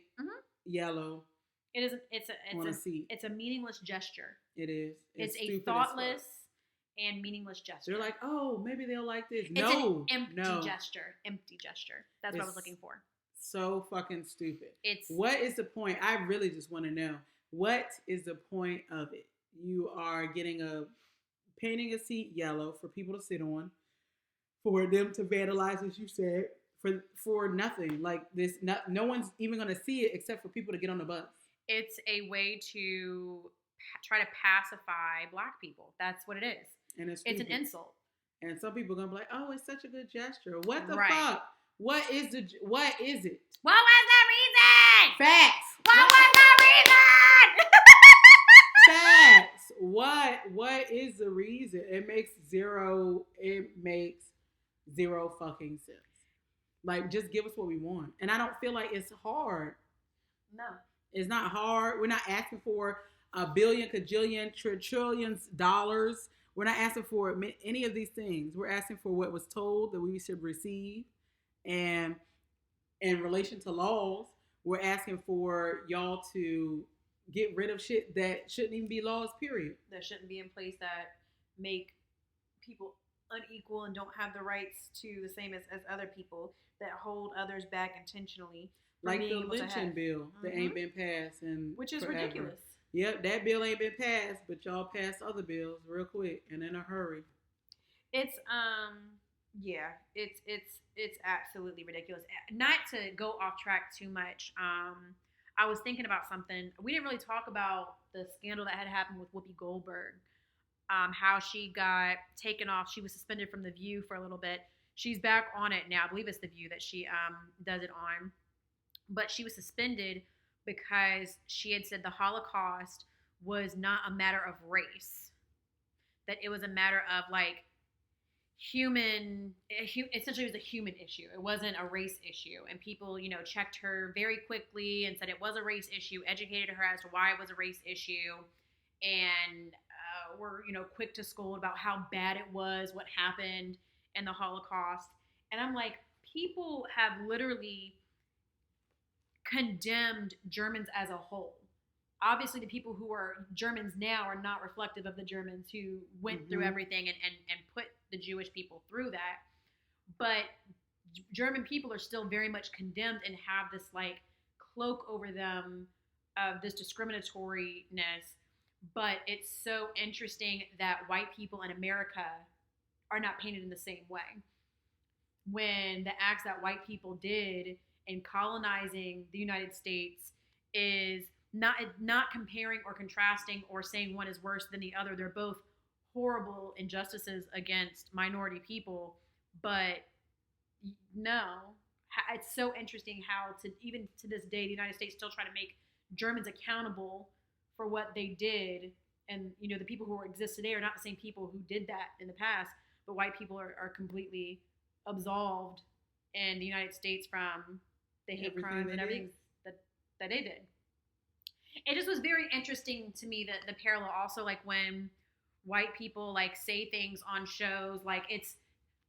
yellow. It isn't. It's a meaningless gesture. It is. It's a thoughtless and meaningless gesture. They're like, oh, maybe they'll like this. It's an empty gesture. Empty gesture. That's what I was looking for. So fucking stupid. What is the point? I really just want to know. What is the point of it? You are painting a seat yellow for people to sit on, for them to vandalize, as you said, for nothing. Like this, no one's even going to see it except for people to get on the bus. It's a way to try to pacify Black people. That's what it is. And it's an insult. And some people are going to be like, oh, it's such a good gesture. What the fuck? What is it? What was the reason? Facts. What was the reason? Facts. What is the reason? It makes zero fucking sense. Like, just give us what we want. And I don't feel like it's hard. No. It's not hard. We're not asking for a billion, kajillion, trillions dollars. We're not asking for any of these things. We're asking for what was told that we should receive. And in relation to laws, we're asking for y'all to get rid of shit that shouldn't even be laws, period. That shouldn't be in place, that make people unequal and don't have the rights to the same as other people, that hold others back intentionally. Like the lynching bill that ain't been passed. Which is forever. Ridiculous. Yep, that bill ain't been passed, but y'all passed other bills real quick and in a hurry. It's absolutely ridiculous. Not to go off track too much. I was thinking about something. We didn't really talk about the scandal that had happened with Whoopi Goldberg. How she got taken off. She was suspended from The View for a little bit. She's back on it now. I believe it's The View that she does it on. But she was suspended because she had said the Holocaust was not a matter of race. That it was a matter of like essentially it was a human issue. It wasn't a race issue. And people, checked her very quickly and said it was a race issue, educated her as to why it was a race issue. And were, quick to scold about how bad it was, what happened in the Holocaust. And I'm like, people have literally condemned Germans as a whole. Obviously, the people who are Germans now are not reflective of the Germans who went through everything and put the Jewish people through that. But German people are still very much condemned and have this like cloak over them of this discriminatoriness. But it's so interesting that white people in America are not painted in the same way. When the acts that white people did in colonizing the United States is not comparing or contrasting or saying one is worse than the other. They're both horrible injustices against minority people. But no, it's so interesting how even to this day, the United States still try to make Germans accountable for what they did. And, the people who exist today are not the same people who did that in the past. But white people are completely absolved in the United States from the hate crimes and everything that they did. It just was very interesting to me that the parallel also, like when white people like say things on shows, like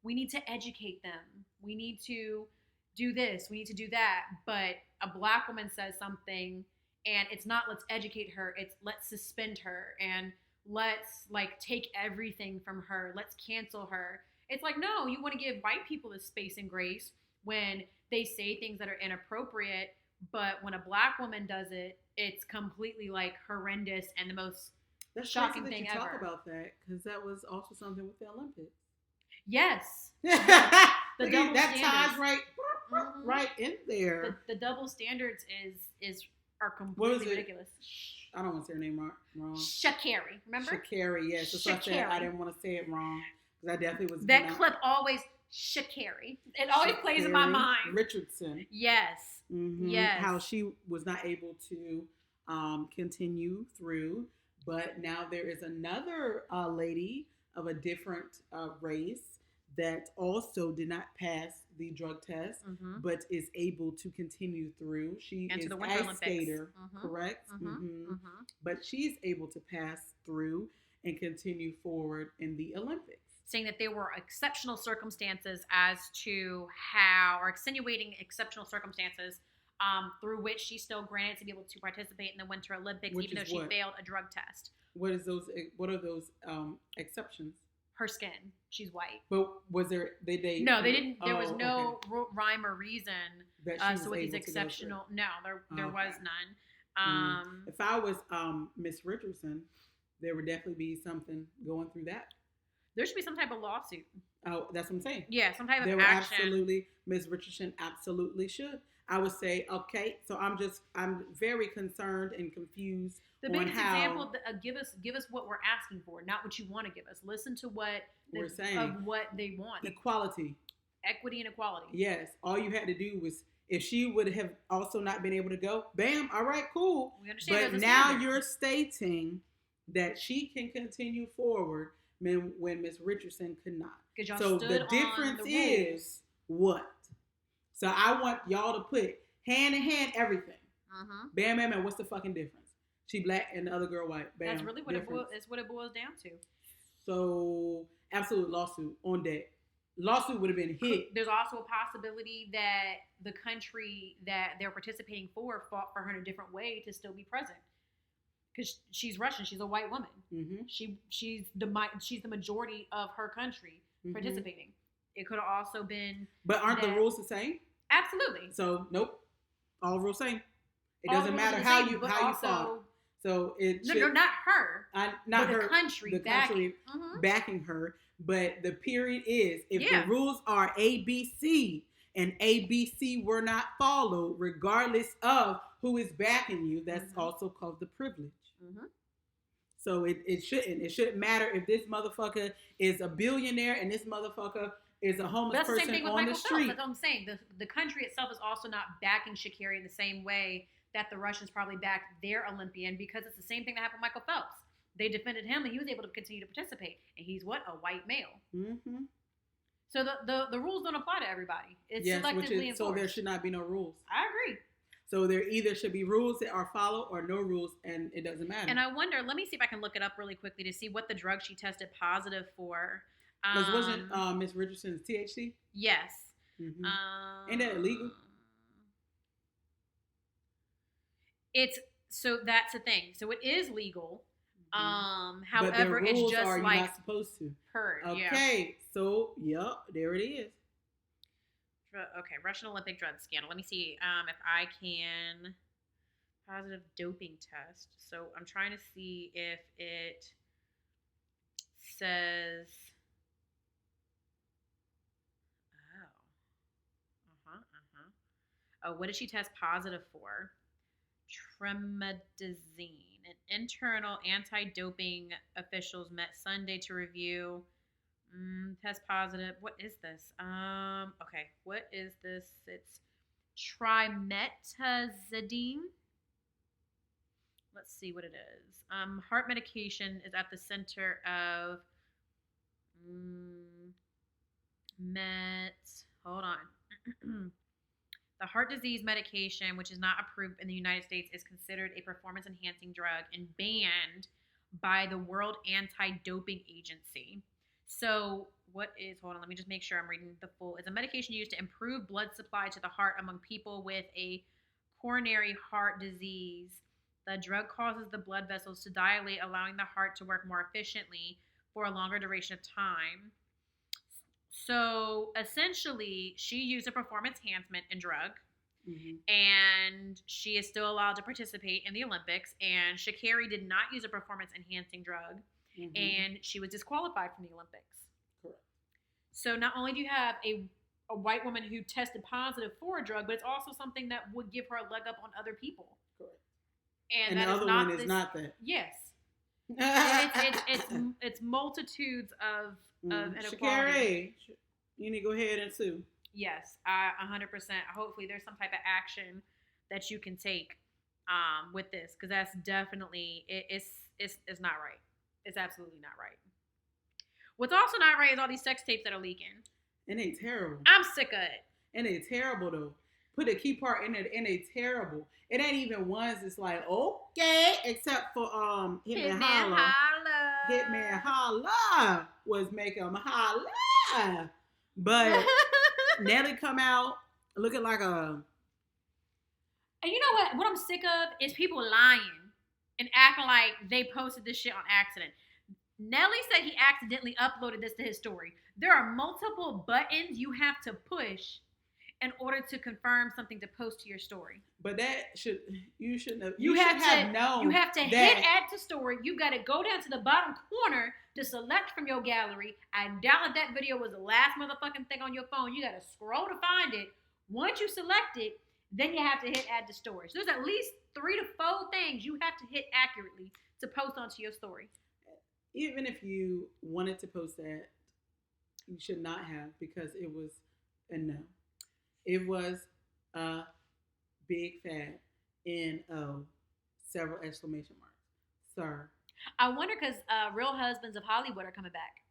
we need to educate them. We need to do this. We need to do that. But a Black woman says something and it's not let's educate her. It's let's suspend her and let's like take everything from her. Let's cancel her. It's like, no, you want to give white people the space and grace when they say things that are inappropriate, but when a black woman does it, it's completely like horrendous and the most shocking thing ever. Talk about that because that was also something with the Olympics. Yes. That ties right in there. The double standards are completely ridiculous. I don't want to say her name wrong. Sha'Carri, remember? Sha'Carri, yes. So I said I didn't want to say it wrong because I definitely was. That clip always Sha'Carri. It always plays in my mind. Richardson. Yes. Mm-hmm. Yes. How she was not able to continue through, but now there is another lady of a different race that also did not pass the drug test, but is able to continue through. She is an ice skater, correct? But she's able to pass through and continue forward in the Olympics. Saying that there were exceptional circumstances as to how, or extenuating exceptional circumstances through which she's still granted to be able to participate in the Winter Olympics, even though she failed a drug test. What are those exceptions? Her skin. She's white. But was there? They No, they didn't. There was no rhyme or reason. So with these exceptional, no, there was none. If I was Miss Richardson, there would definitely be something going through that. There should be some type of lawsuit. Oh, that's what I'm saying. Yeah, some type of action. Absolutely, Miss Richardson absolutely should. I would say, okay, so I'm very concerned and confused. The biggest example, give us what we're asking for, not what you want to give us. Listen to what we're saying of what they want. Equality, equity, and equality. Yes, all you had to do was, if she would have also not been able to go, bam, all right, cool. We understand. But now you're stating that she can continue forward when Miss Richardson could not. So the difference is what? So I want y'all to put hand in hand everything. Bam, bam, bam. What's the fucking difference? She black and the other girl white. Bam. That's really what it boils down to. So absolute lawsuit on deck. Lawsuit would have been hit. There's also a possibility that the country that they're participating for fought for her in a different way to still be present. Because she's Russian, she's a white woman. She's the majority of her country participating. It could have also been. But aren't the rules the same? Absolutely. So nope, all rules same. It doesn't matter how you fought. So no, not her. Not her. The country backing her. But the period is, if the rules are ABC and ABC were not followed, regardless of who is backing you, that's also called the privilege. So it shouldn't matter if this motherfucker is a billionaire and this motherfucker is a homeless person on the street. That's the same thing with Michael Phelps. That's what I'm saying. The country itself is also not backing Sha'Carri in the same way that the Russians probably backed their Olympian, because it's the same thing that happened with Michael Phelps. They defended him and he was able to continue to participate. And he's what? A white male. So the rules don't apply to everybody. It's selectively enforced. So there should not be no rules. I agree. So there either should be rules that are followed or no rules, and it doesn't matter. And I wonder, let me see if I can look it up really quickly to see what the drug she tested positive for. Because wasn't Miss Richardson's THC? Yes. Ain't that illegal? So that's the thing. So it is legal. However, but the rules it's just are like you're not supposed to. Heard. Okay. So there it is. Okay, Russian Olympic drug scandal. Let me see if I can positive doping test. So I'm trying to see if it says. Oh, what did she test positive for? Tremendazine. An internal anti-doping officials met Sunday to review. Test positive. What is this? Okay. What is this? It's trimetazidine. Let's see what it is. Heart medication is at the center of Hold on. The heart disease medication, which is not approved in the United States, is considered a performance-enhancing drug and banned by the World Anti-Doping Agency. So hold on, let me just make sure I'm reading the full. It's a medication used to improve blood supply to the heart among people with a coronary heart disease. The drug causes the blood vessels to dilate, allowing the heart to work more efficiently for a longer duration of time. So essentially, she used a performance enhancement and drug, Mm-hmm. and she is still allowed to participate in the Olympics. And Sha'Carri did not use a performance enhancing drug, Mm-hmm. and she was disqualified from the Olympics. Correct. So not only do you have a white woman who tested positive for a drug, but it's also something that would give her a leg up on other people. Correct. And the that other is not one is not that. Yes. it's multitudes of inequality. Sha'Carri, you need to go ahead and sue. Yes, I 100%. Hopefully, there's some type of action that you can take with this, because that's definitely it's not right. It's absolutely not right. What's also not right is all these sex tapes that are leaking. And they terrible. I'm sick of it. And they terrible though. Put a key part in it, and they terrible. It ain't even ones that's like okay, except for Hitman Holla. Hitman Holla was making them holla, but Nelly come out looking like a. And you know what? What I'm sick of is people lying and acting like they posted this shit on accident. Nelly said he accidentally uploaded this to his story. There are multiple buttons you have to push in order to confirm something to post to your story. But that you shouldn't have. You should have known. You have to hit add to story. You got to go down to the bottom corner to select from your gallery. I doubt that video was the last motherfucking thing on your phone. You got to scroll to find it. Once you select it, then you have to hit add to story. So there's at least 3 to 4 things you have to hit accurately to post onto your story. Even if you wanted to post that, you should not have, because it was a no. It was a big fat N-O, several exclamation marks. Sir. I wonder, because Real Husbands of Hollywood are coming back.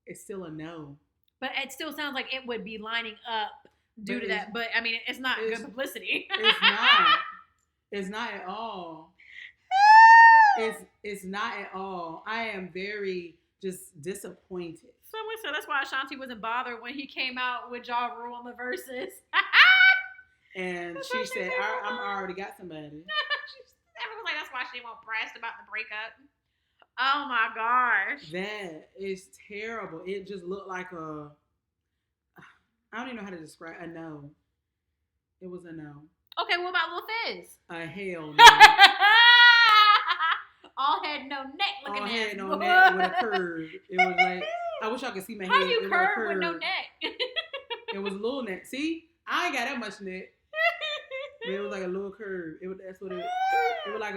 It's still a no. But it still sounds like it would be lining up due to that. But, I mean, it's not good publicity. It's not. It's not at all. It's not at all. I am very just disappointed. Someone said that's why Ashanti wasn't bothered when he came out with Ja Rule on the verses. And she said, I already got somebody. Everyone's like, that's why she wasn't pressed about the breakup. Oh my gosh. That is terrible. It just looked like I don't even know how to describe a no. It was a no. Okay, what about Lil Fizz? A hell no. All head, no neck looking at. All head, no boy. neck with a curve. It was like, I wish y'all could see my head. How you curve with no neck? It was a little neck. See, I ain't got that much neck. But it was like a little curve. That's what it was like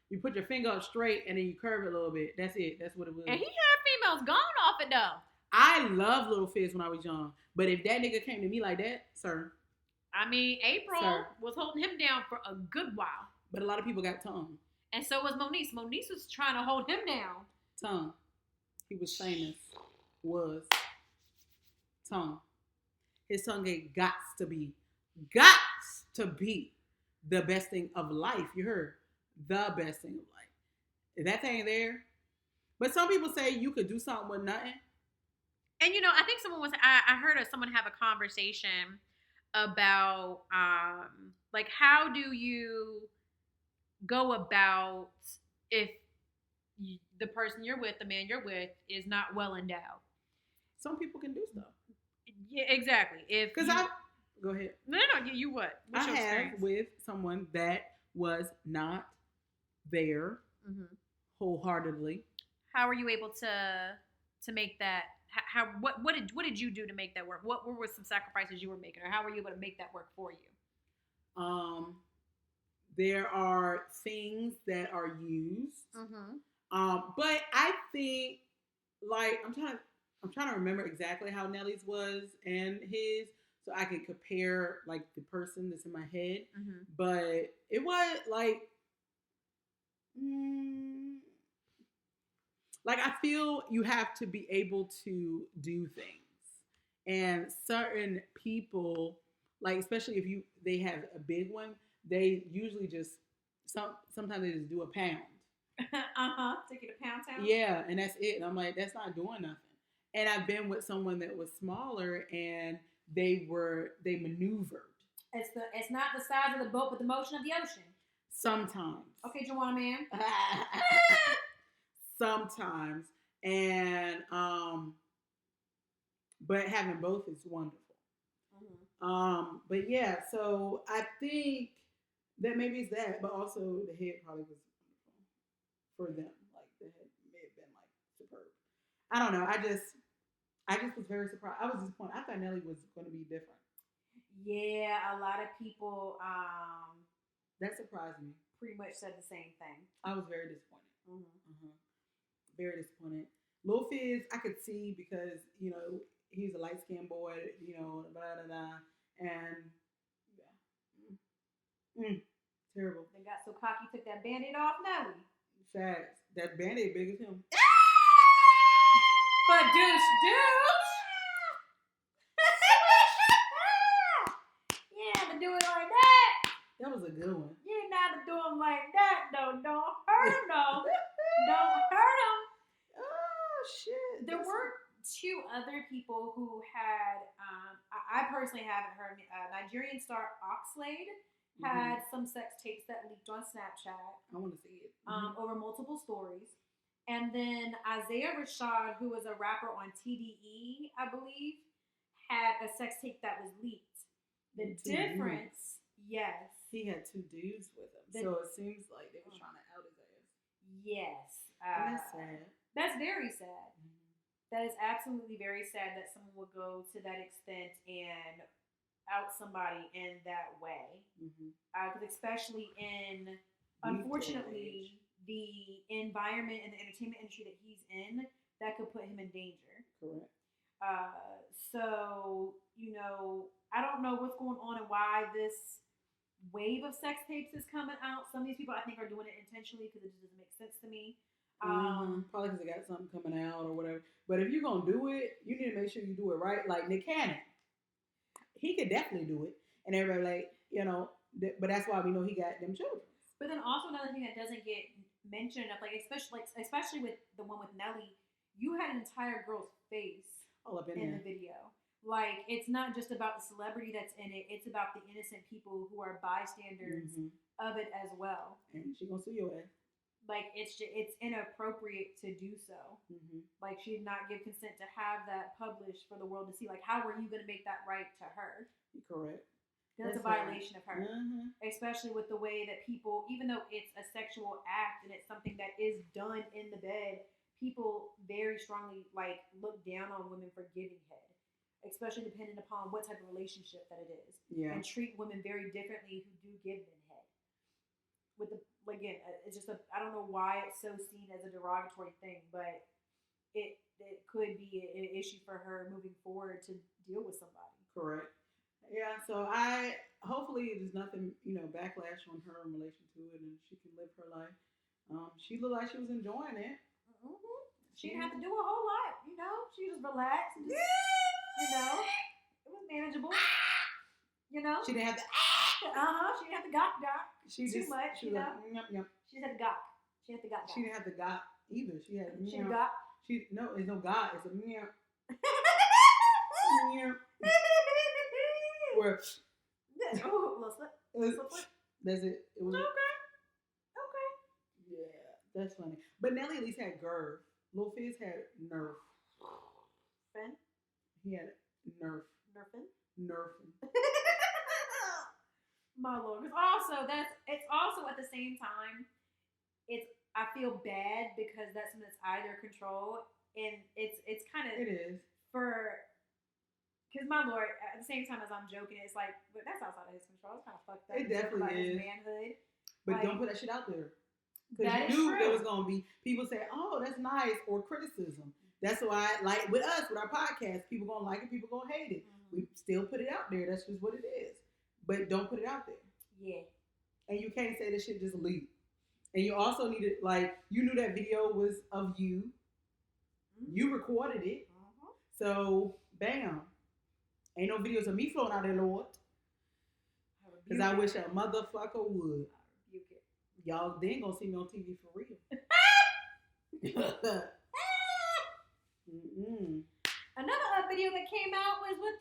you put your finger up straight and then you curve it a little bit. That's it. That's what it was. And he had females gone off it though. I loved Lil Fizz when I was young. But if that nigga came to me like that, sir. I mean, April was holding him down for a good while. But a lot of people got tongue. And so was Moniece. Moniece was trying to hold him down. Tongue. He was famous. Was. Tongue. His tongue ain't gots to be the best thing of life. You heard? The best thing of life. If that thing there. But some people say you could do something with nothing. And you know, I think I heard someone have a conversation about like, how do you go about if the person you're with, the man you're with, is not well endowed? Some people can do stuff. Yeah, exactly. Go ahead. No, you what? What's your experience? With someone that was not there wholeheartedly. How were you able to make that? What did you do to make that work? What were some sacrifices you were making, or how were you able to make that work for you? There are things that are used. But I think, like, I'm trying to remember exactly how Nelly's was and his, so I can compare like the person that's in my head. But it was like, like, I feel you have to be able to do things, and certain people, like, especially if they have a big one, they usually just sometimes they just do a pound. Take it to Pound Town. Yeah, and that's it. And I'm like, that's not doing nothing. And I've been with someone that was smaller, and they maneuvered. It's not the size of the boat, but the motion of the ocean. Sometimes. Okay, Joanna Man. Sometimes. And but having both is wonderful. But yeah, so I think that maybe it's that, but also the head probably was wonderful for them. Like the head may have been like superb. I don't know. I just was very surprised. I was disappointed. I thought Nelly was going to be different. Yeah, a lot of people That surprised me. pretty much said the same thing. I was very disappointed. Very disappointed. Lil Fizz, I could see because he's a light skinned boy. Blah blah blah, and yeah, terrible. They got so cocky, took that Band-Aid off. Nelly. Facts. That Band-Aid big as him. But douche. You ain't have to do it like that. That was a good one. You ain't have to do him like that, though. Don't hurt him, though. Don't hurt him. Oh, shit. There were two other people who had, I personally haven't heard, Nigerian star Oxlade had some sex tapes that leaked on Snapchat. I want to see it. Over multiple stories. And then Isaiah Rashad, who was a rapper on TDE, I believe, had a sex tape that was leaked. The difference, yes. He had two dudes with him. So it seems like they were trying to out his ass. Yes. And that's sad. That's very sad. That is absolutely very sad that someone would go to that extent and out somebody in that way. Because especially in, unfortunately, the environment and the entertainment industry that he's in, that could put him in danger. Correct. So, I don't know what's going on and why this wave of sex tapes is coming out. Some of these people, I think, are doing it intentionally because it just doesn't make sense to me. Probably because they got something coming out or whatever. But if you're going to do it, you need to make sure you do it right. Like Nick Cannon. He could definitely do it. And everybody but that's why we know he got them children. But then also another thing that doesn't get mentioned enough, especially with the one with Nelly, you had an entire girl's face all up in the video. Like, it's not just about the celebrity that's in it, it's about the innocent people who are bystanders of it as well. And she gonna sue your ass. Like, it's inappropriate to do so. Like, she did not give consent to have that published for the world to see. Like, how were you going to make that right to her? Correct. That's a violation of her. Especially with the way that people, even though it's a sexual act and it's something that is done in the bed, people very strongly, look down on women for giving head. Especially depending upon what type of relationship that it is. Yeah. And treat women very differently who do give them head. It's just I don't know why it's so seen as a derogatory thing, but it could be an issue for her moving forward to deal with somebody. Correct. Yeah, so hopefully there's nothing, backlash on her in relation to it and she can live her life. She looked like she was enjoying it. She didn't have to do a whole lot, She just relaxed and just, it was manageable. She didn't have to, she didn't have to gawk. Too much, She She just had to gawk. She had to gawk. She didn't have to gawk either. She had gawk. No, it's no God. It's a meow. Where That's it. It was okay. Yeah, that's funny. But Nelly at least had Gerv. Lil Fizz had Nerf. Fin? He had Nerf. Nerfing. My Lord. It's also at the same time, I feel bad because that's when it's out of their control, and it's kind of it is because my Lord, at the same time as I'm joking, it's like, but that's outside of his control. It's kind of fucked up. It definitely is. His manhood, but don't put that shit out there because you knew there was gonna be people say, "Oh, that's nice," or criticism. That's why, like with us, with our podcast, people gonna like it, people gonna hate it. We still put it out there. That's just what it is. But don't put it out there. Yeah. And you can't say this shit just leaked. And you also need to, you knew that video was of you. You recorded it. So, bam. Ain't no videos of me floating out there, Lord. Because I wish a motherfucker would. Y'all then gonna see me on TV for real. Another video that came out was with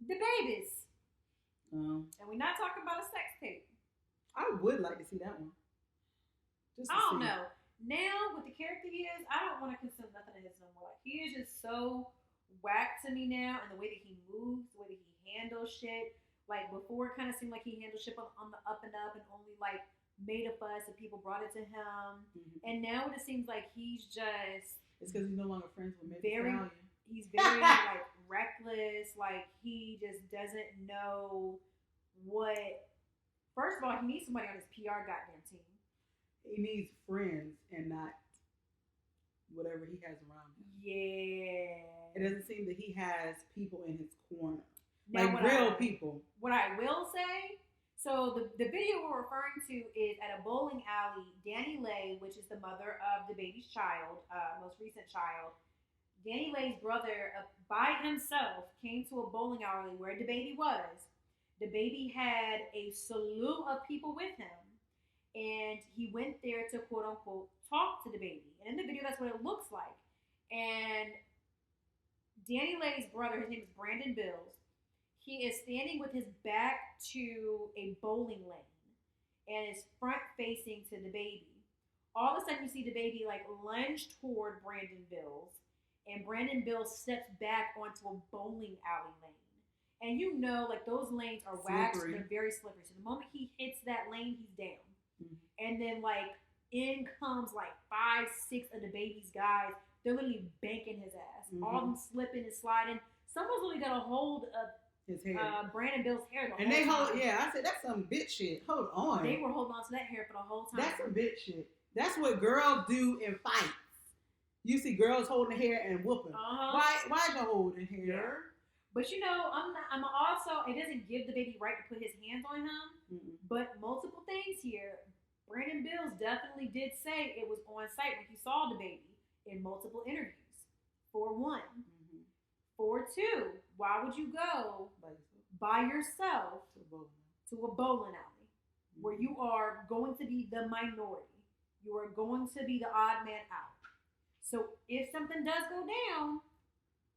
the babies. And we're not talking about a sex tape. I would like to see that one. I don't know. Now, with the character he is, I don't want to consume nothing of his no more. He is just so whack to me now, and the way that he moves, the way that he handles shit. Like before, it kind of seemed like he handled shit on the up and up, and only like made a fuss and people brought it to him. And now it seems like he's just. It's because he's no longer friends with Megan Thee Stallion. He's very like reckless. Like he just doesn't know what. First of all, he needs somebody on his PR goddamn team. He needs friends and not whatever he has around him. Yeah. It doesn't seem that he has people in his corner. Now, like real people. What I will say, so the video we're referring to is at a bowling alley. Dani Leigh, which is the mother of the baby's child, most recent child, Dani Leigh's brother, by himself, came to a bowling alley where the baby was. The baby had a slew of people with him. And he went there to, quote unquote, talk to the baby. And in the video, that's what it looks like. And Dani Leigh's brother, his name is Brandon Bills, he is standing with his back to a bowling lane and is front facing to the baby. All of a sudden, you see the baby like lunge toward Brandon Bills, and Brandon Bills steps back onto a bowling alley lane. And you know, like those lanes are waxed, they're very slippery. So the moment he hits that lane, he's down. And then like in comes like 5, 6 of the baby's guys. They're literally banking his ass. All of them slipping and sliding. Someone's really got a hold of his hair. Brandon Bill's hair the and whole they time. hold, yeah, I said that's some bitch shit. Hold on. They were holding on to that hair for the whole time. That's some bitch shit. That's what girls do in fights. You see girls holding hair and whooping. Why you holding hair? Yeah. But you know, I'm also, it doesn't give the baby right to put his hands on him. But multiple things here. Brandon Bills definitely did say it was on site when he saw the baby in multiple interviews. For one. For two, why would you go by yourself to a bowling alley where you are going to be the minority? You are going to be the odd man out. So if something does go down,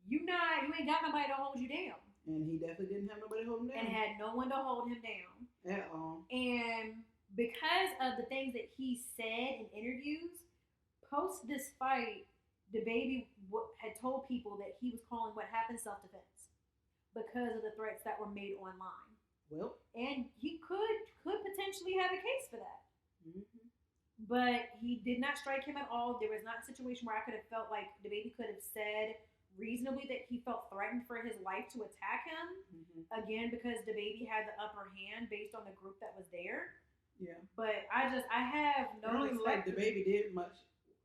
you ain't got nobody to hold you down. And he definitely didn't have nobody to hold him down. And had no one to hold him down. At all. And because of the things that he said in interviews, post this fight, the baby had told people that he was calling what happened self-defense because of the threats that were made online. Well. And he could potentially have a case for that. But he did not strike him at all. There was not a situation where I could have felt like the baby could have said reasonably that he felt threatened for his life to attack him. Again, because the baby had the upper hand based on the group that was there. Yeah. But I have no. I don't even like the baby did much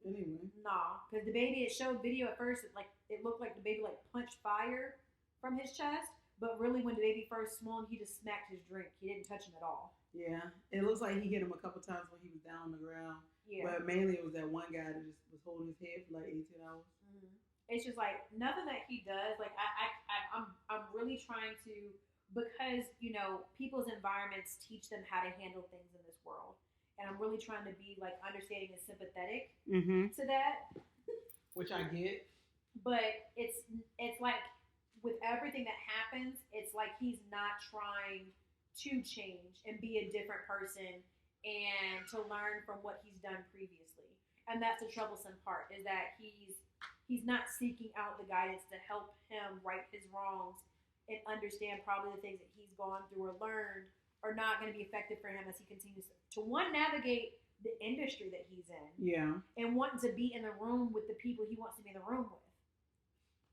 anyway. Nah, because the baby, it showed video at first, it looked like the baby like punched fire from his chest. But really, when the baby first swung, he just smacked his drink. He didn't touch him at all. Yeah, it looks like he hit him a couple times when he was down on the ground. Yeah. But mainly it was that one guy that just was holding his head for like 18 hours. It's just like nothing that he does. Like I'm really trying to, because you know people's environments teach them how to handle things in this world, and I'm really trying to be like understanding and sympathetic to that. Which I get. But it's like with everything that happens, it's like he's not trying to change and be a different person and to learn from what he's done previously. And that's the troublesome part, is that he's not seeking out the guidance to help him right his wrongs and understand probably the things that he's gone through or learned are not going to be effective for him as he continues to navigate the industry that he's in. Yeah. And wanting to be in the room with the people he wants to be in the room with.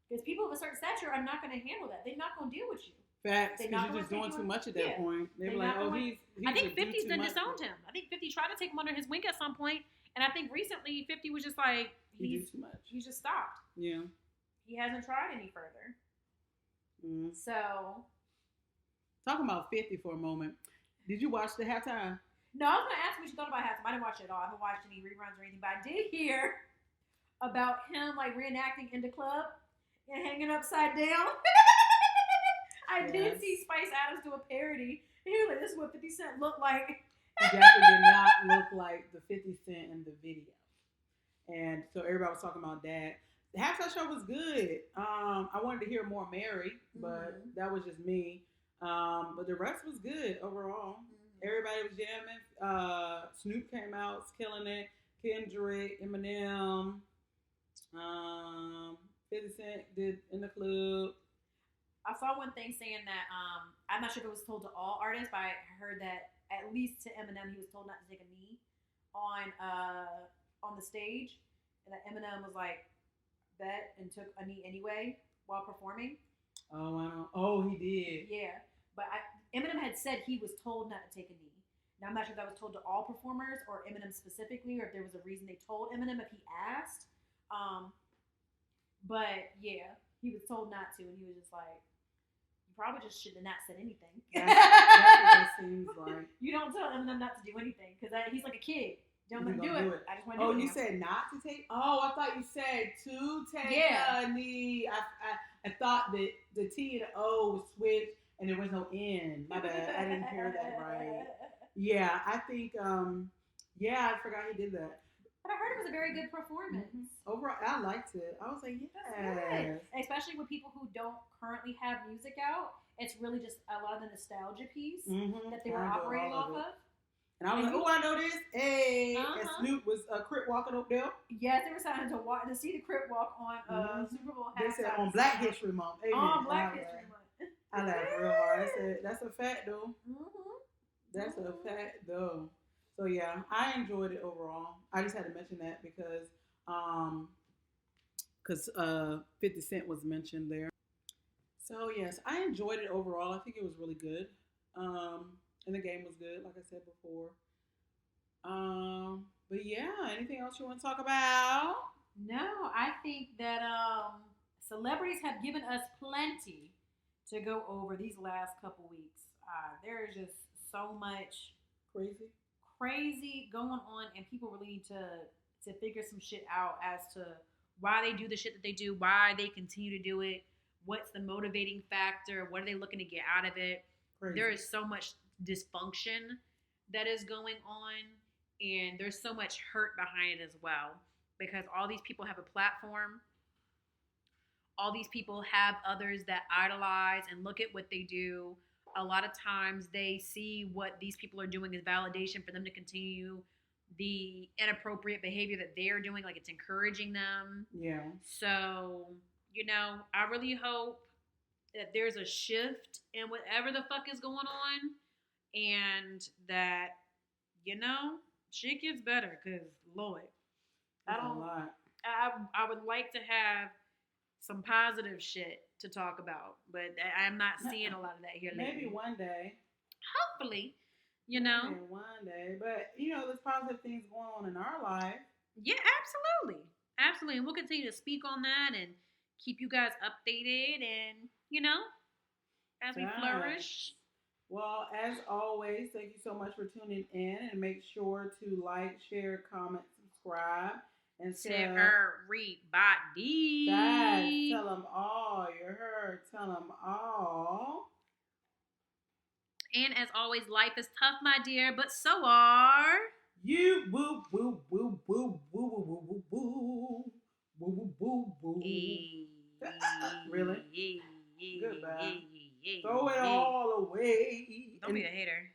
Because people of a certain stature are not going to handle that. They're not going to deal with you. Facts, because you're just doing too much at that point. They're like, oh, he's I think 50's done disowned him. I think 50 tried to take him under his wing at some point, and I think recently 50 was just like, he's too much. He's just stopped. Yeah. He hasn't tried any further. So. Talking about 50 for a moment. Did you watch the halftime? No, I was going to ask what you thought about halftime. I didn't watch it at all. I haven't watched any reruns or anything, but I did hear about him like reenacting in the club and hanging upside down. I did see Spice Adams do a parody. He was like, this is what 50 Cent looked like. He definitely did not look like the 50 Cent in the video. And so everybody was talking about that. The halftime show was good. I wanted to hear more Mary, but that was just me. But the rest was good overall. Everybody was jamming. Snoop came out, killing it. Kendrick, Eminem, 50 Cent did in the club. I saw one thing saying that I'm not sure if it was told to all artists, but I heard that at least to Eminem, he was told not to take a knee on the stage, and that Eminem was like bet and took a knee anyway while performing. Oh, I don't. Oh, he did. Yeah, but Eminem had said he was told not to take a knee. Now I'm not sure if that was told to all performers or Eminem specifically, or if there was a reason they told Eminem if he asked. But yeah, he was told not to, and he was just like, "You probably just should have not said anything." That's what that seems like. You don't tell Eminem not to do anything because he's like a kid. Don't let him do it. I just want to do it. Oh, you said not to take? Oh, I thought you said to take a knee. I thought that the T and the O was switched and there was no N. My bad. I didn't hear that right. Yeah, I think, I forgot he did that. But I heard it was a very good performance. Mm-hmm. Overall, I liked it. I was like, yes. Especially with people who don't currently have music out. It's really just a lot of the nostalgia piece that they were operating off of. And I was like, oh, I know this. Hey. And Snoop was crip walking up there. Yes, they were starting to see the crip walk on Super Bowl. They said on Black History Month. Amen. On Black History Month. I laughed real hard. I said, that's a fact, though. That's a fact, though. So, yeah, I enjoyed it overall. I just had to mention that because 50 Cent was mentioned there. So, yes, I enjoyed it overall. I think it was really good. And the game was good, like I said before. But yeah, anything else you want to talk about? No, I think that celebrities have given us plenty to go over these last couple weeks. There is just so much crazy going on, and people really need to figure some shit out as to why they do the shit that they do, why they continue to do it, what's the motivating factor, what are they looking to get out of it. There is so much dysfunction that is going on, and there's so much hurt behind it as well, because all these people have a platform, all these people have others that idolize and look at what they do. A lot of times they see what these people are doing as validation for them to continue the inappropriate behavior that they're doing, like it's encouraging them. Yeah. So, I really hope that there's a shift in whatever the fuck is going on, and that, shit gets better, because, Lord, I would like to have some positive shit to talk about, but I'm not seeing a lot of that here lately. Maybe one day. Hopefully, Maybe one day. But, there's positive things going on in our life. Yeah, absolutely. Absolutely. And we'll continue to speak on that and keep you guys updated and, as we flourish. Well, as always, thank you so much for tuning in, and make sure to like, share, comment, subscribe, and tell everybody. Tell them all. You heard. Tell them all. And as always, life is tough, my dear, but so are you. Woo, woo, woo, woo, woo, woo, woo, woo, woo, woo, woo. Really? Goodbye. Throw it all away. Don't be a hater.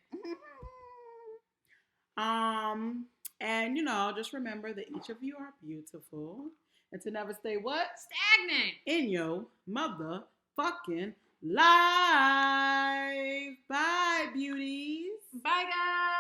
And just remember that each of you are beautiful, and to never stay what? Stagnant in your motherfucking life. Bye, beauties. Bye, guys.